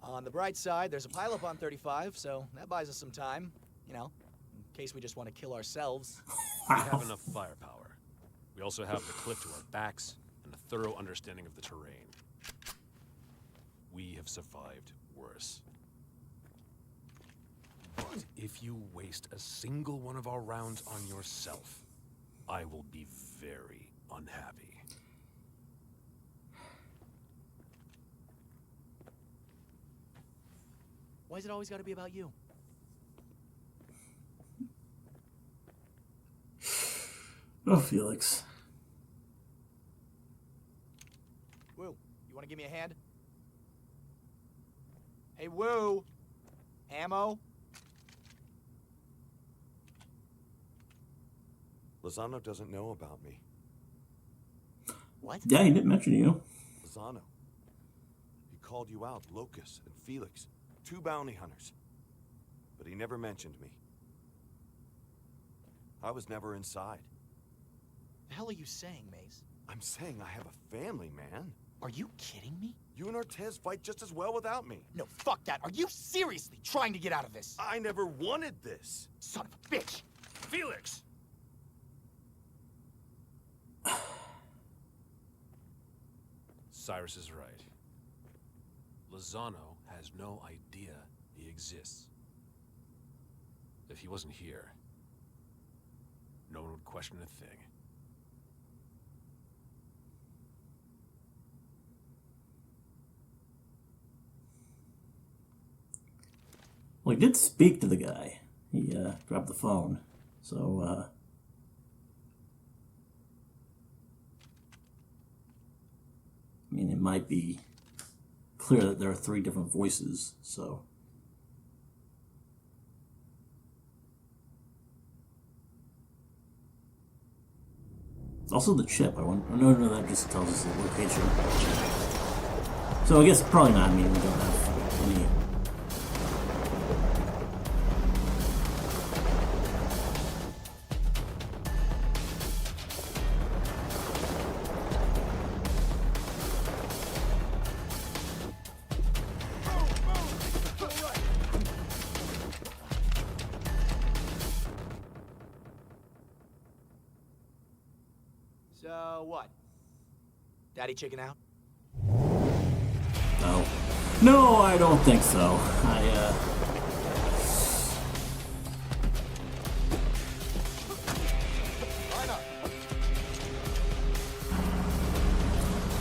Speaker 16: On the bright side, there's a pileup on 35, so that buys us some time, you know, in case we just want to kill ourselves.
Speaker 14: We have enough firepower. We also have the cliff to our backs and a thorough understanding of the terrain. We have survived worse. But if you waste a single one of our rounds on yourself, I will be very unhappy.
Speaker 16: Why's it always got to be about you?
Speaker 1: Oh, Felix.
Speaker 16: Woo, you want to give me a hand? Hey, Woo! Ammo?
Speaker 20: Lozano doesn't know about me.
Speaker 16: What?
Speaker 1: Yeah, he didn't mention you.
Speaker 20: Lozano. He called you out, Locus and Felix. 2 bounty hunters. But he never mentioned me. I was never inside.
Speaker 16: The hell are you saying, Maze?
Speaker 20: I'm saying I have a family, man.
Speaker 16: Are you kidding me?
Speaker 20: You and Ortez fight just as well without me.
Speaker 16: No, fuck that. Are you seriously trying to get out of this?
Speaker 20: I never wanted this.
Speaker 16: Son of a bitch!
Speaker 14: Felix! Cyrus is right. Lozano has no idea he exists. If he wasn't here, no one would question a thing.
Speaker 1: Well, he did speak to the guy. He grabbed the phone. So, I mean, it might be clear that there are 3 different voices, so... Also the chip, I wonder, no, that just tells us the location. So I guess probably not, I mean, we don't have any...
Speaker 16: So what? Daddy chicken out?
Speaker 1: No. No, I don't think so.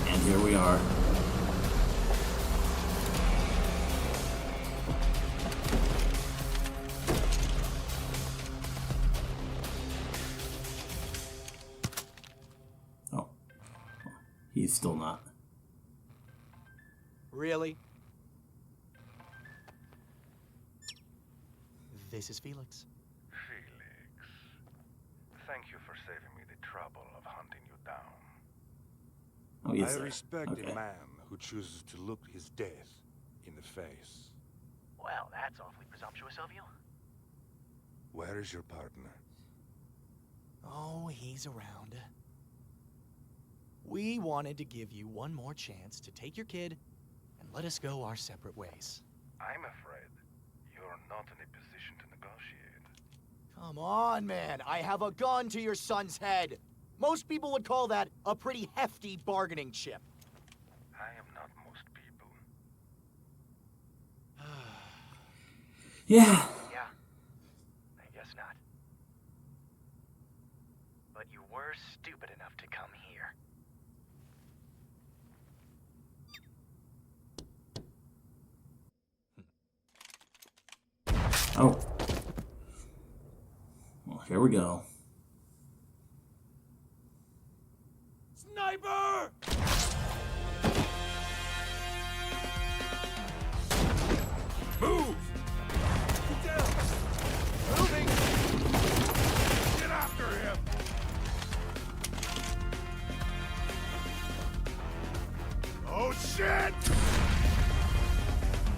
Speaker 1: And here we are.
Speaker 16: Really?
Speaker 15: This is Felix.
Speaker 19: Felix, thank you for saving me the trouble of hunting you down.
Speaker 1: Oh, yes,
Speaker 5: I
Speaker 1: sir.
Speaker 5: respect
Speaker 1: Okay.
Speaker 5: a man who chooses to look his death in the face.
Speaker 6: Well, that's awfully presumptuous of you.
Speaker 5: Where is your partner?
Speaker 15: Oh, he's around. We wanted to give you one more chance to take your kid and let us go our separate ways.
Speaker 19: I'm afraid you're not in a position to negotiate.
Speaker 15: Come on, man. I have a gun to your son's head. Most people would call that a pretty hefty bargaining chip.
Speaker 19: I am not most people.
Speaker 1: Yeah.
Speaker 6: Yeah, I guess not. But you were stupid enough to come here.
Speaker 1: Oh. Well, here we go.
Speaker 21: Sniper!
Speaker 4: Move!
Speaker 21: Get down!
Speaker 4: Moving! Get after him! Oh shit!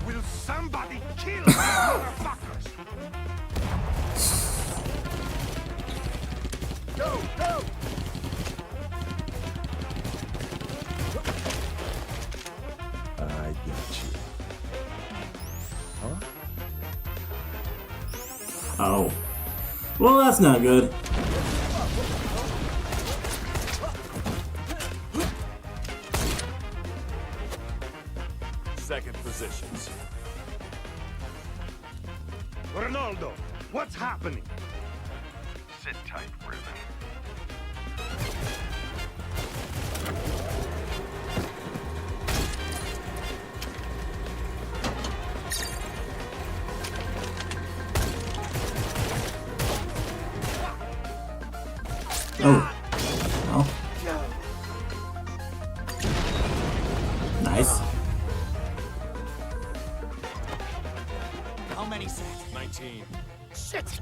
Speaker 19: Will somebody kill these motherfuckers?
Speaker 4: Go! Go!
Speaker 5: I got you. Huh?
Speaker 1: Oh. Well, that's not good.
Speaker 20: Second positions.
Speaker 19: Ronaldo, what's happening? Sit tight, Ruben.
Speaker 1: Oh. Well. Nice.
Speaker 15: How many sacks?
Speaker 14: 19.
Speaker 15: Shit!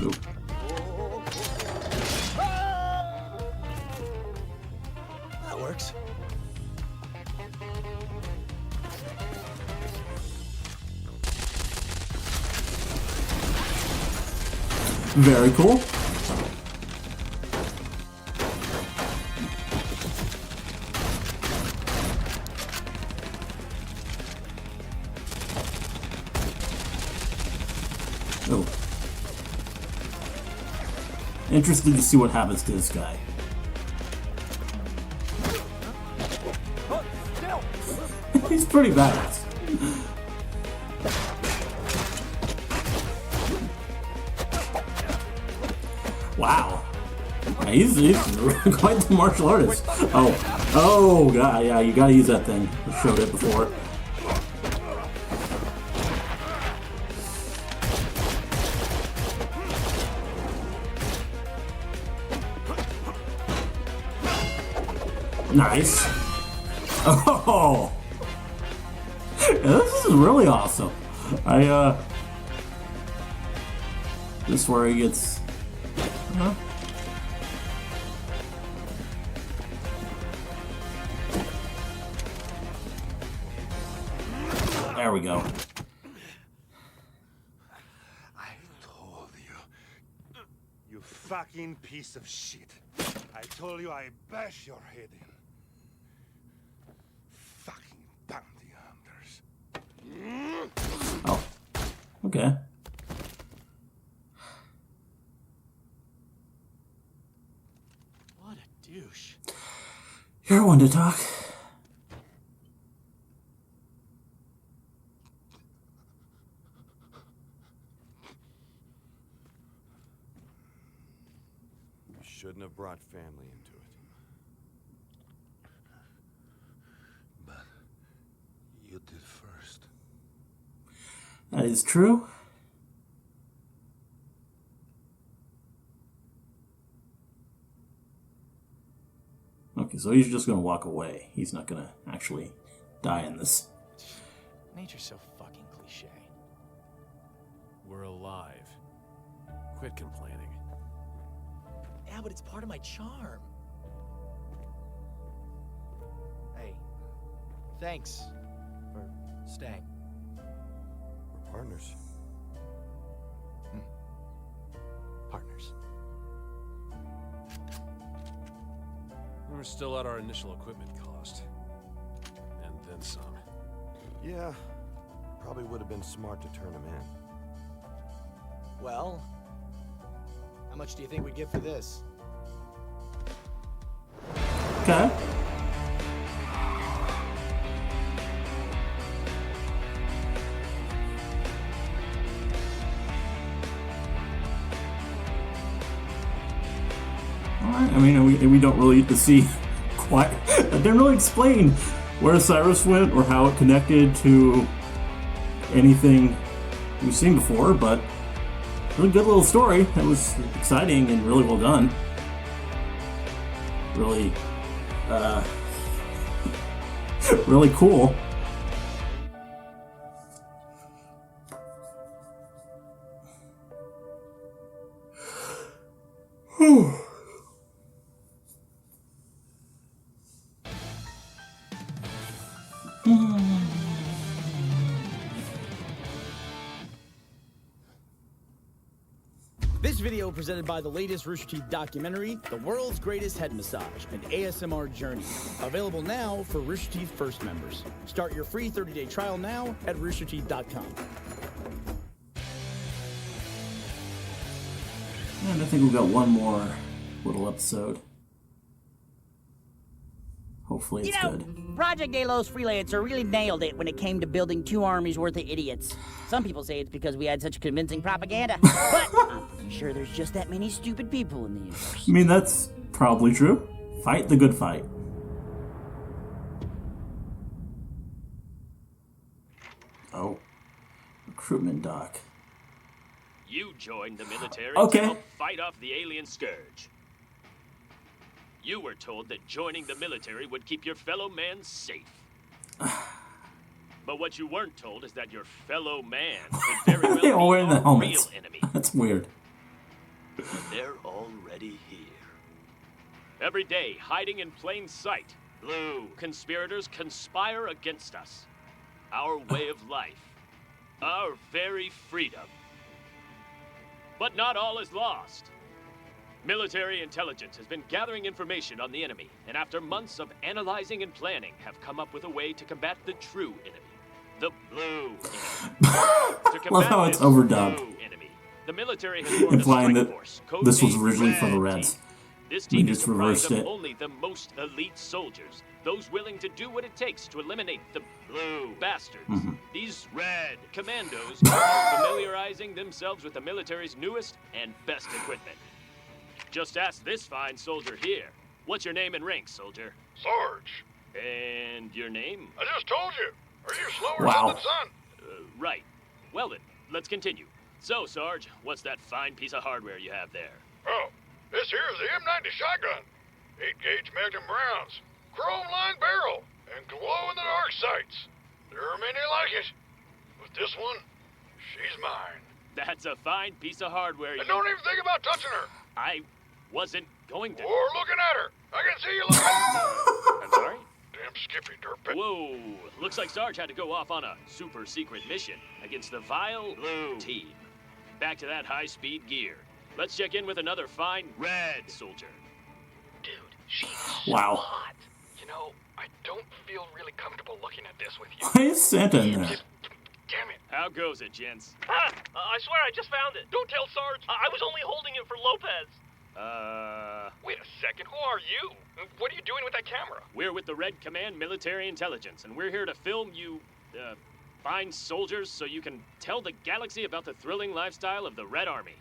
Speaker 1: Oop.
Speaker 15: That works.
Speaker 1: Very cool. Oh. Interested to see what happens to this guy. He's pretty badass. Wow. He's quite the martial artist. Oh god, yeah, you gotta use that thing. I showed it before. Nice. Oh! This is really awesome. This is where he gets... There we go.
Speaker 19: I told you. You fucking piece of shit. I told you I bash your head in. Fucking bounty hunters.
Speaker 1: Oh. Okay.
Speaker 15: What a douche.
Speaker 1: You're one to talk.
Speaker 20: You shouldn't have brought family into it.
Speaker 5: But you did first.
Speaker 1: That is true. Okay, so he's just gonna walk away. He's not gonna actually die in this.
Speaker 15: Nature's so fucking cliche.
Speaker 14: alive. Quit complaining.
Speaker 16: Yeah, but it's part of my charm. Hey, thanks for staying.
Speaker 20: We're partners.
Speaker 16: Partners.
Speaker 14: We're still at our initial equipment cost. And then some.
Speaker 20: Yeah, probably would have been smart to turn him in.
Speaker 16: Well, how much do you think we'd get for this?
Speaker 1: Okay. Alright, I mean, we don't really get to see quite... That didn't really explain where Cyrus went or how it connected to anything we've seen before, but really good little story. It was exciting and really well done. Really, really cool. Whew.
Speaker 13: This video presented by the latest Rooster Teeth documentary, The World's Greatest Head Massage, an ASMR Journey. Available now for Rooster Teeth First members. Start your free 30-day trial now at roosterteeth.com.
Speaker 1: And I think we've got one more little episode. Hopefully it's good.
Speaker 10: Project Delos Freelancer really nailed it when it came to building 2 armies worth of idiots. Some people say it's because we had such convincing propaganda, but I'm pretty sure there's just that many stupid people in the universe.
Speaker 1: I mean, that's probably true. Fight the good fight. Oh. Recruitment doc.
Speaker 22: You joined the military
Speaker 1: Okay.
Speaker 22: to help fight off the alien scourge. You were told that joining the military would keep your fellow man safe. But what you weren't told is that your fellow man could very well
Speaker 1: They all
Speaker 22: be
Speaker 1: wearing the
Speaker 22: our
Speaker 1: helmets.
Speaker 22: real enemy.
Speaker 1: That's weird.
Speaker 22: They're already here. Every day, hiding in plain sight, blue conspirators conspire against us. Our way of life. Our very freedom. But not all is lost. Military intelligence has been gathering information on the enemy, and after months of analyzing and planning, have come up with a way to combat the true enemy. The blue enemy. To combat
Speaker 1: Love how it's
Speaker 22: this
Speaker 1: overdubbed.
Speaker 22: blue enemy, the military has formed a
Speaker 1: Implying
Speaker 22: strike
Speaker 1: that
Speaker 22: force,
Speaker 1: this was
Speaker 22: codenamed
Speaker 1: originally for the
Speaker 22: Red
Speaker 1: Reds.
Speaker 22: Team. This
Speaker 1: We
Speaker 22: team is
Speaker 1: just
Speaker 22: comprised
Speaker 1: reversed
Speaker 22: of
Speaker 1: it.
Speaker 22: only the most elite soldiers, those willing to do what it takes to eliminate the blue bastards.
Speaker 1: Mhm.
Speaker 22: These red commandos are familiarizing themselves with the military's newest and best equipment. Just ask this fine soldier here. What's your name and rank, soldier?
Speaker 12: Sarge.
Speaker 22: And your name?
Speaker 12: I just told you. Are you slow or
Speaker 1: Wow.
Speaker 12: something, son?
Speaker 22: Right. Well then, let's continue. So, Sarge, what's that fine piece of hardware you have there?
Speaker 12: Oh, this here is the M90 shotgun. 8-gauge Magnum rounds, chrome-lined barrel, and glow-in-the-dark sights. There are many like it, but this one, she's mine.
Speaker 22: That's a fine piece of hardware.
Speaker 12: And don't even think about touching her.
Speaker 22: I wasn't going to.
Speaker 12: Or looking at her. I can see you looking.
Speaker 22: I'm sorry?
Speaker 12: Damn Skippy Dirtbit.
Speaker 22: Whoa! Looks like Sarge had to go off on a super secret mission against the vile blue team. Back to that high-speed gear. Let's check in with another fine red soldier.
Speaker 6: Dude, she's
Speaker 1: Wow.
Speaker 6: hot. You know, I don't feel really comfortable looking at this with you.
Speaker 1: Why is Santa in there?
Speaker 6: Damn it.
Speaker 22: How goes it, gents?
Speaker 8: I swear I just found it. Don't tell Sarge. I was only holding it for Lopez.
Speaker 6: Wait a second. Who are you? What are you doing with that camera?
Speaker 22: We're with the Red Command Military Intelligence, and we're here to film you, fine soldiers so you can tell the galaxy about the thrilling lifestyle of the Red Army.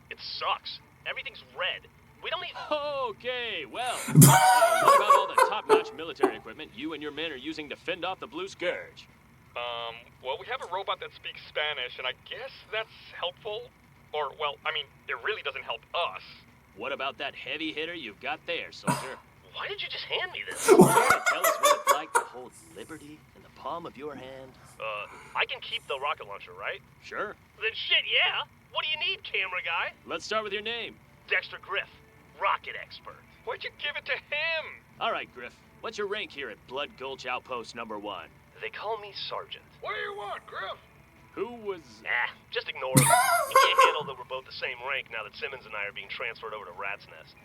Speaker 8: It sucks. Everything's red. We don't even...
Speaker 22: Okay, well, what about all the top-notch military equipment you and your men are using to fend off the Blue Scourge?
Speaker 6: Well, we have a robot that speaks Spanish, and I guess that's helpful. Or, well, I mean, it really doesn't help us.
Speaker 22: What about that heavy hitter you've got there, soldier?
Speaker 8: Why did you just hand me this?
Speaker 22: Care to tell us what it's like to hold liberty in the palm of your hand?
Speaker 8: I can keep the rocket launcher, right?
Speaker 22: Sure.
Speaker 8: Then shit, yeah.
Speaker 22: What do you need, camera guy? Let's start with your name. Dexter Griff, rocket expert.
Speaker 6: Why'd you give it to him?
Speaker 22: All right, Griff. What's your rank here at Blood Gulch Outpost number 1? They call me Sergeant.
Speaker 12: What do you want, Griff?
Speaker 22: Who was... just ignore him. You can't handle that we're both the same rank now that Simmons and I are being transferred over to Rat's Nest.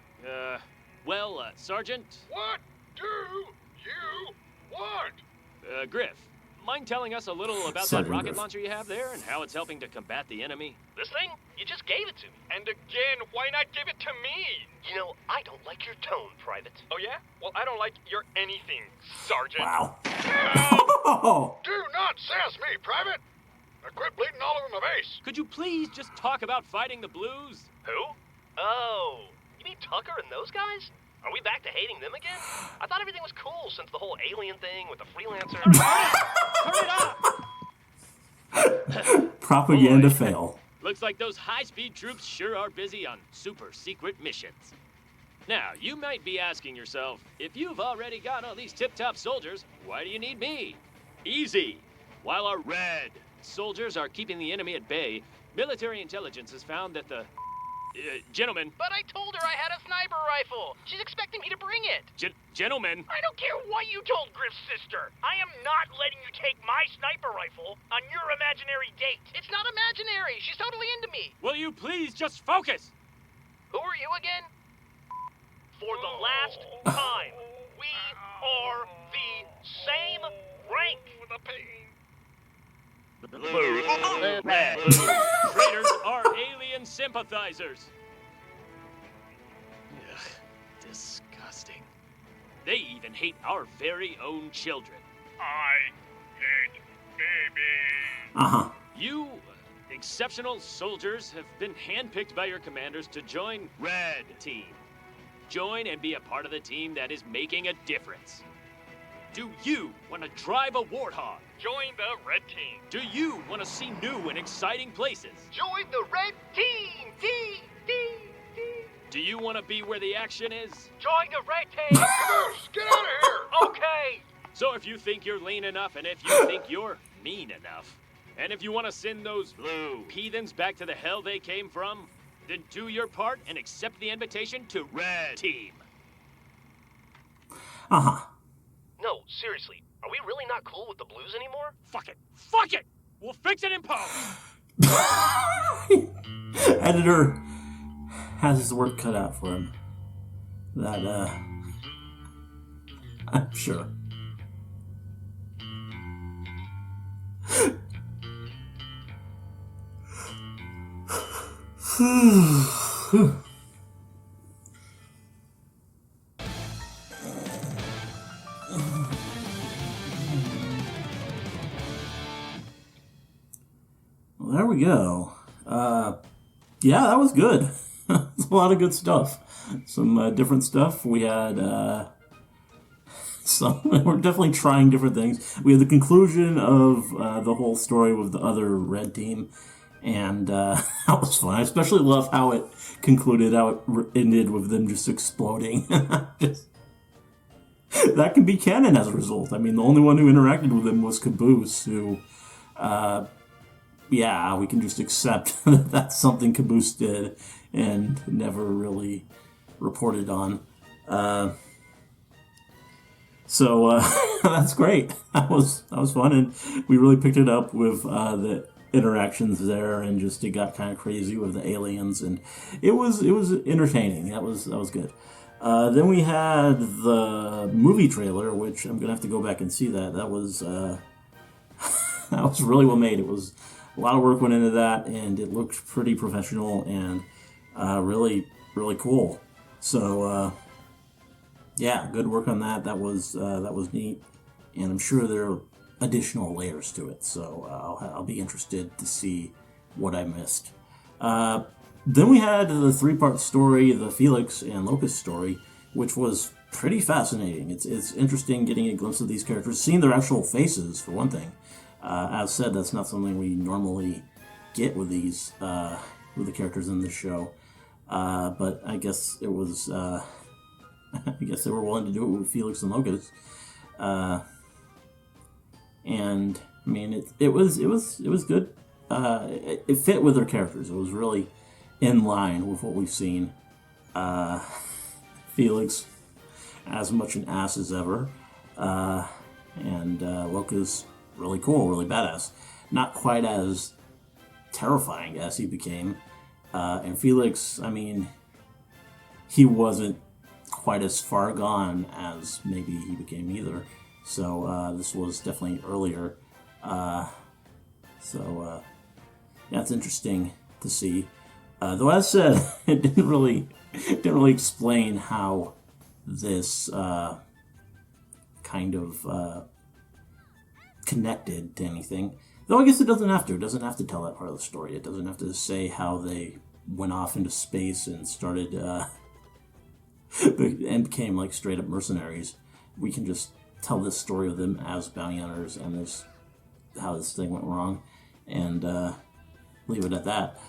Speaker 22: Sergeant?
Speaker 12: What do you want?
Speaker 22: Griff, mind telling us a little about that rocket launcher you have there and how it's helping to combat the enemy? This thing? You just gave it to me.
Speaker 6: And again, why not give it to me?
Speaker 22: You know, I don't like your tone, Private.
Speaker 6: Oh, yeah? Well, I don't like your anything, Sergeant.
Speaker 1: Wow.
Speaker 12: Do not sass me, Private. I quit bleeding all over my face.
Speaker 22: Could you please just talk about fighting the Blues? Who? Oh, you mean Tucker and those guys? Are we back to hating them again? I thought everything was cool since the whole alien thing with the freelancer. Turn it up!
Speaker 1: Propaganda fail.
Speaker 22: Looks like those high-speed troops sure are busy on super-secret missions. Now, you might be asking yourself, if you've already got all these tip-top soldiers, why do you need me? Easy. While our red soldiers are keeping the enemy at bay, military intelligence has found that the... gentlemen...
Speaker 8: But I told her I had a sniper rifle. She's expecting me to bring it.
Speaker 22: Gentlemen...
Speaker 8: I don't care what you told Griff's sister. I am not letting you take my sniper rifle on your imaginary date. It's not imaginary. She's totally into me.
Speaker 22: Will you please just focus?
Speaker 8: Who are you again?
Speaker 22: For the last time, we are the same rank.
Speaker 6: The pain.
Speaker 22: Blue, red. Traitors are alien sympathizers. Ugh, disgusting. They even hate our very own children.
Speaker 12: I hate babies.
Speaker 1: Uh-huh.
Speaker 22: You exceptional soldiers have been handpicked by your commanders to join Red Team. Join and be a part of the team that is making a difference. Do you want to drive a warthog?
Speaker 6: Join the red team.
Speaker 22: Do you want to see new and exciting places?
Speaker 8: Join the red team.
Speaker 22: Do you want to be where the action is?
Speaker 8: Join the red team.
Speaker 12: Caboose, get out of here.
Speaker 22: Okay. So if you think you're lean enough, and if you think you're mean enough, and if you want to send those blue heathens back to the hell they came from, then do your part and accept the invitation to Red Team.
Speaker 1: Uh-huh.
Speaker 22: No, seriously, are we really not cool with the Blues anymore? Fuck it! Fuck it! We'll fix it in post!
Speaker 1: Editor has his work cut out for him. That, I'm sure. Well, there we go. Yeah, that was good. It's a lot of good stuff. Some different stuff. We had we're definitely trying different things. We had the conclusion of the whole story with the other red team, and that was fun. I especially love how it concluded, how it ended with them just exploding. That can be canon as a result. I mean, the only one who interacted with him was Caboose, who, yeah, we can just accept that that's something Caboose did and never really reported on. So that's great. That was fun, and we really picked it up with the interactions there, and just it got kind of crazy with the aliens, and it was entertaining. That was good. Then we had the movie trailer, which I'm gonna have to go back and see that. That was that was really well made. It was a lot of work went into that, and it looked pretty professional and really cool. So yeah, good work on that. That was neat, and I'm sure there are additional layers to it. So I'll be interested to see what I missed. Then we had the 3-part story, the Felix and Locus story, which was pretty fascinating. It's interesting getting a glimpse of these characters, seeing their actual faces, for one thing. As said, that's not something we normally get with these with the characters in this show. But I guess it was I guess they were willing to do it with Felix and Locus. And I mean, it was good. it fit with their characters. It was really in line with what we've seen. Felix, as much an ass as ever, and Locus, really cool, really badass. Not quite as terrifying as he became. And Felix, I mean, he wasn't quite as far gone as maybe he became either. So this was definitely earlier. Yeah, it's interesting to see. Though, as said, it didn't really explain how this kind of connected to anything. Though I guess it doesn't have to. It doesn't have to tell that part of the story. It doesn't have to say how they went off into space and started and became like straight up mercenaries. We can just tell this story of them as bounty hunters and how this thing went wrong, and leave it at that.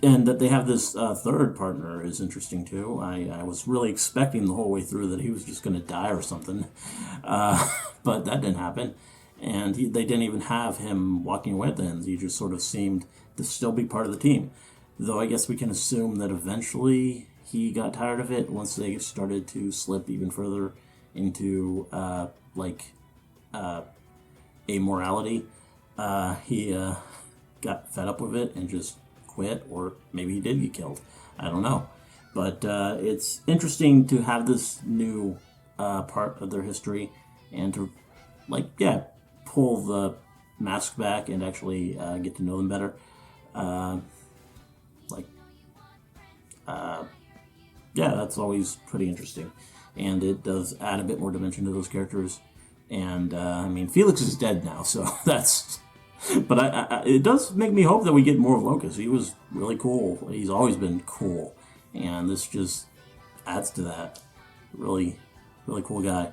Speaker 1: And that they have this third partner is interesting too. I was really expecting the whole way through that he was just going to die or something, but that didn't happen. And they didn't even have him walking away at the end. He just sort of seemed to still be part of the team. Though I guess we can assume that eventually he got tired of it once they started to slip even further into amorality. He got fed up with it and just quit, or maybe he did get killed. I don't know. But it's interesting to have this new part of their history and to, pull the mask back and actually get to know them better. That's always pretty interesting. And it does add a bit more dimension to those characters. And, Felix is dead now, so that's... But it does make me hope that we get more of Locus. He was really cool. He's always been cool. And this just adds to that. Really, really cool guy.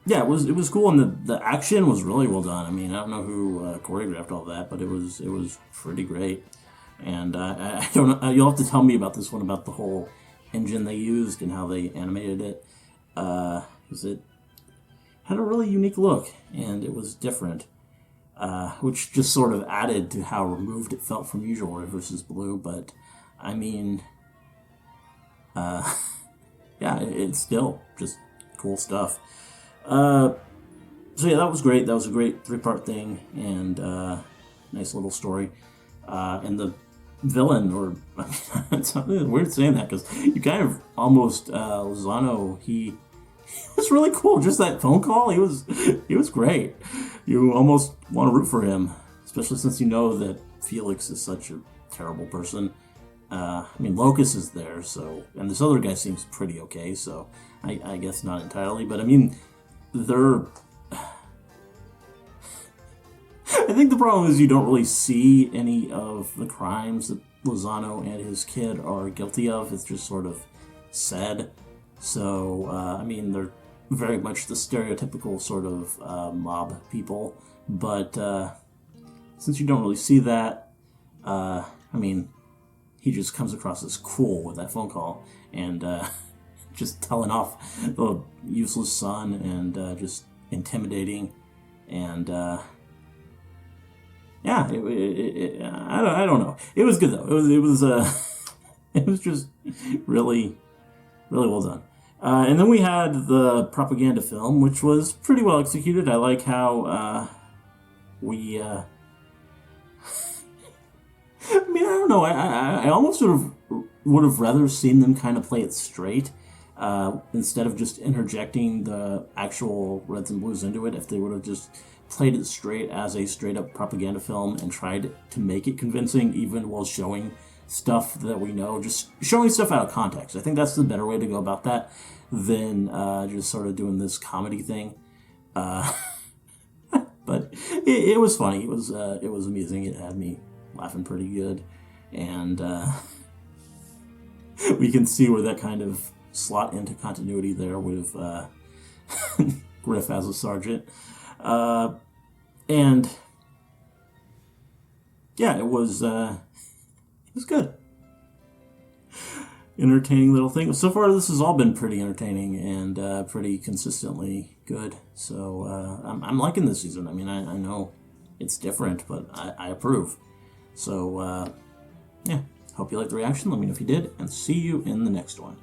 Speaker 1: It was cool, and the action was really well done. I mean, I don't know who choreographed all that, but it was pretty great. And I don't know. You'll have to tell me about this one, about the whole engine they used and how they animated it. Because it had a really unique look, and it was different, which just sort of added to how removed it felt from usual Red vs. Blue. But I mean, it's still just cool stuff. So yeah, that was great. That was a great 3-part thing, and nice little story. And the villain, or it's weird saying that because you kind of almost Lozano. He was really cool. Just that phone call, he was great. You almost want to root for him, especially since you know that Felix is such a terrible person. Locus is there, so, and this other guy seems pretty okay, so I guess not entirely, but I think the problem is you don't really see any of the crimes that Lozano and his kid are guilty of. It's just sort of said. So, they're very much the stereotypical sort of mob people. But since you don't really see that, he just comes across as cool with that phone call and just telling off the useless son and just intimidating. And I don't know. It was good though. It was just really, really well done. And then we had the propaganda film, which was pretty well executed. I like how I don't know. I almost sort of would have rather seen them kind of play it straight instead of just interjecting the actual Reds and Blues into it. If they would have just played it straight as a straight-up propaganda film and tried to make it convincing, even while showing stuff that we know, just showing stuff out of context. I think that's the better way to go about that than just sort of doing this comedy thing. But it was funny. It was amusing. It had me laughing pretty good, and we can see where that kind of slot into continuity there with Griff as a sergeant. And yeah, it was good. entertaining little thing. So far, this has all been pretty entertaining and pretty consistently good. So I'm liking this season. I mean, I know it's different, but I approve. So, yeah, hope you liked the reaction. Let me know if you did, and see you in the next one.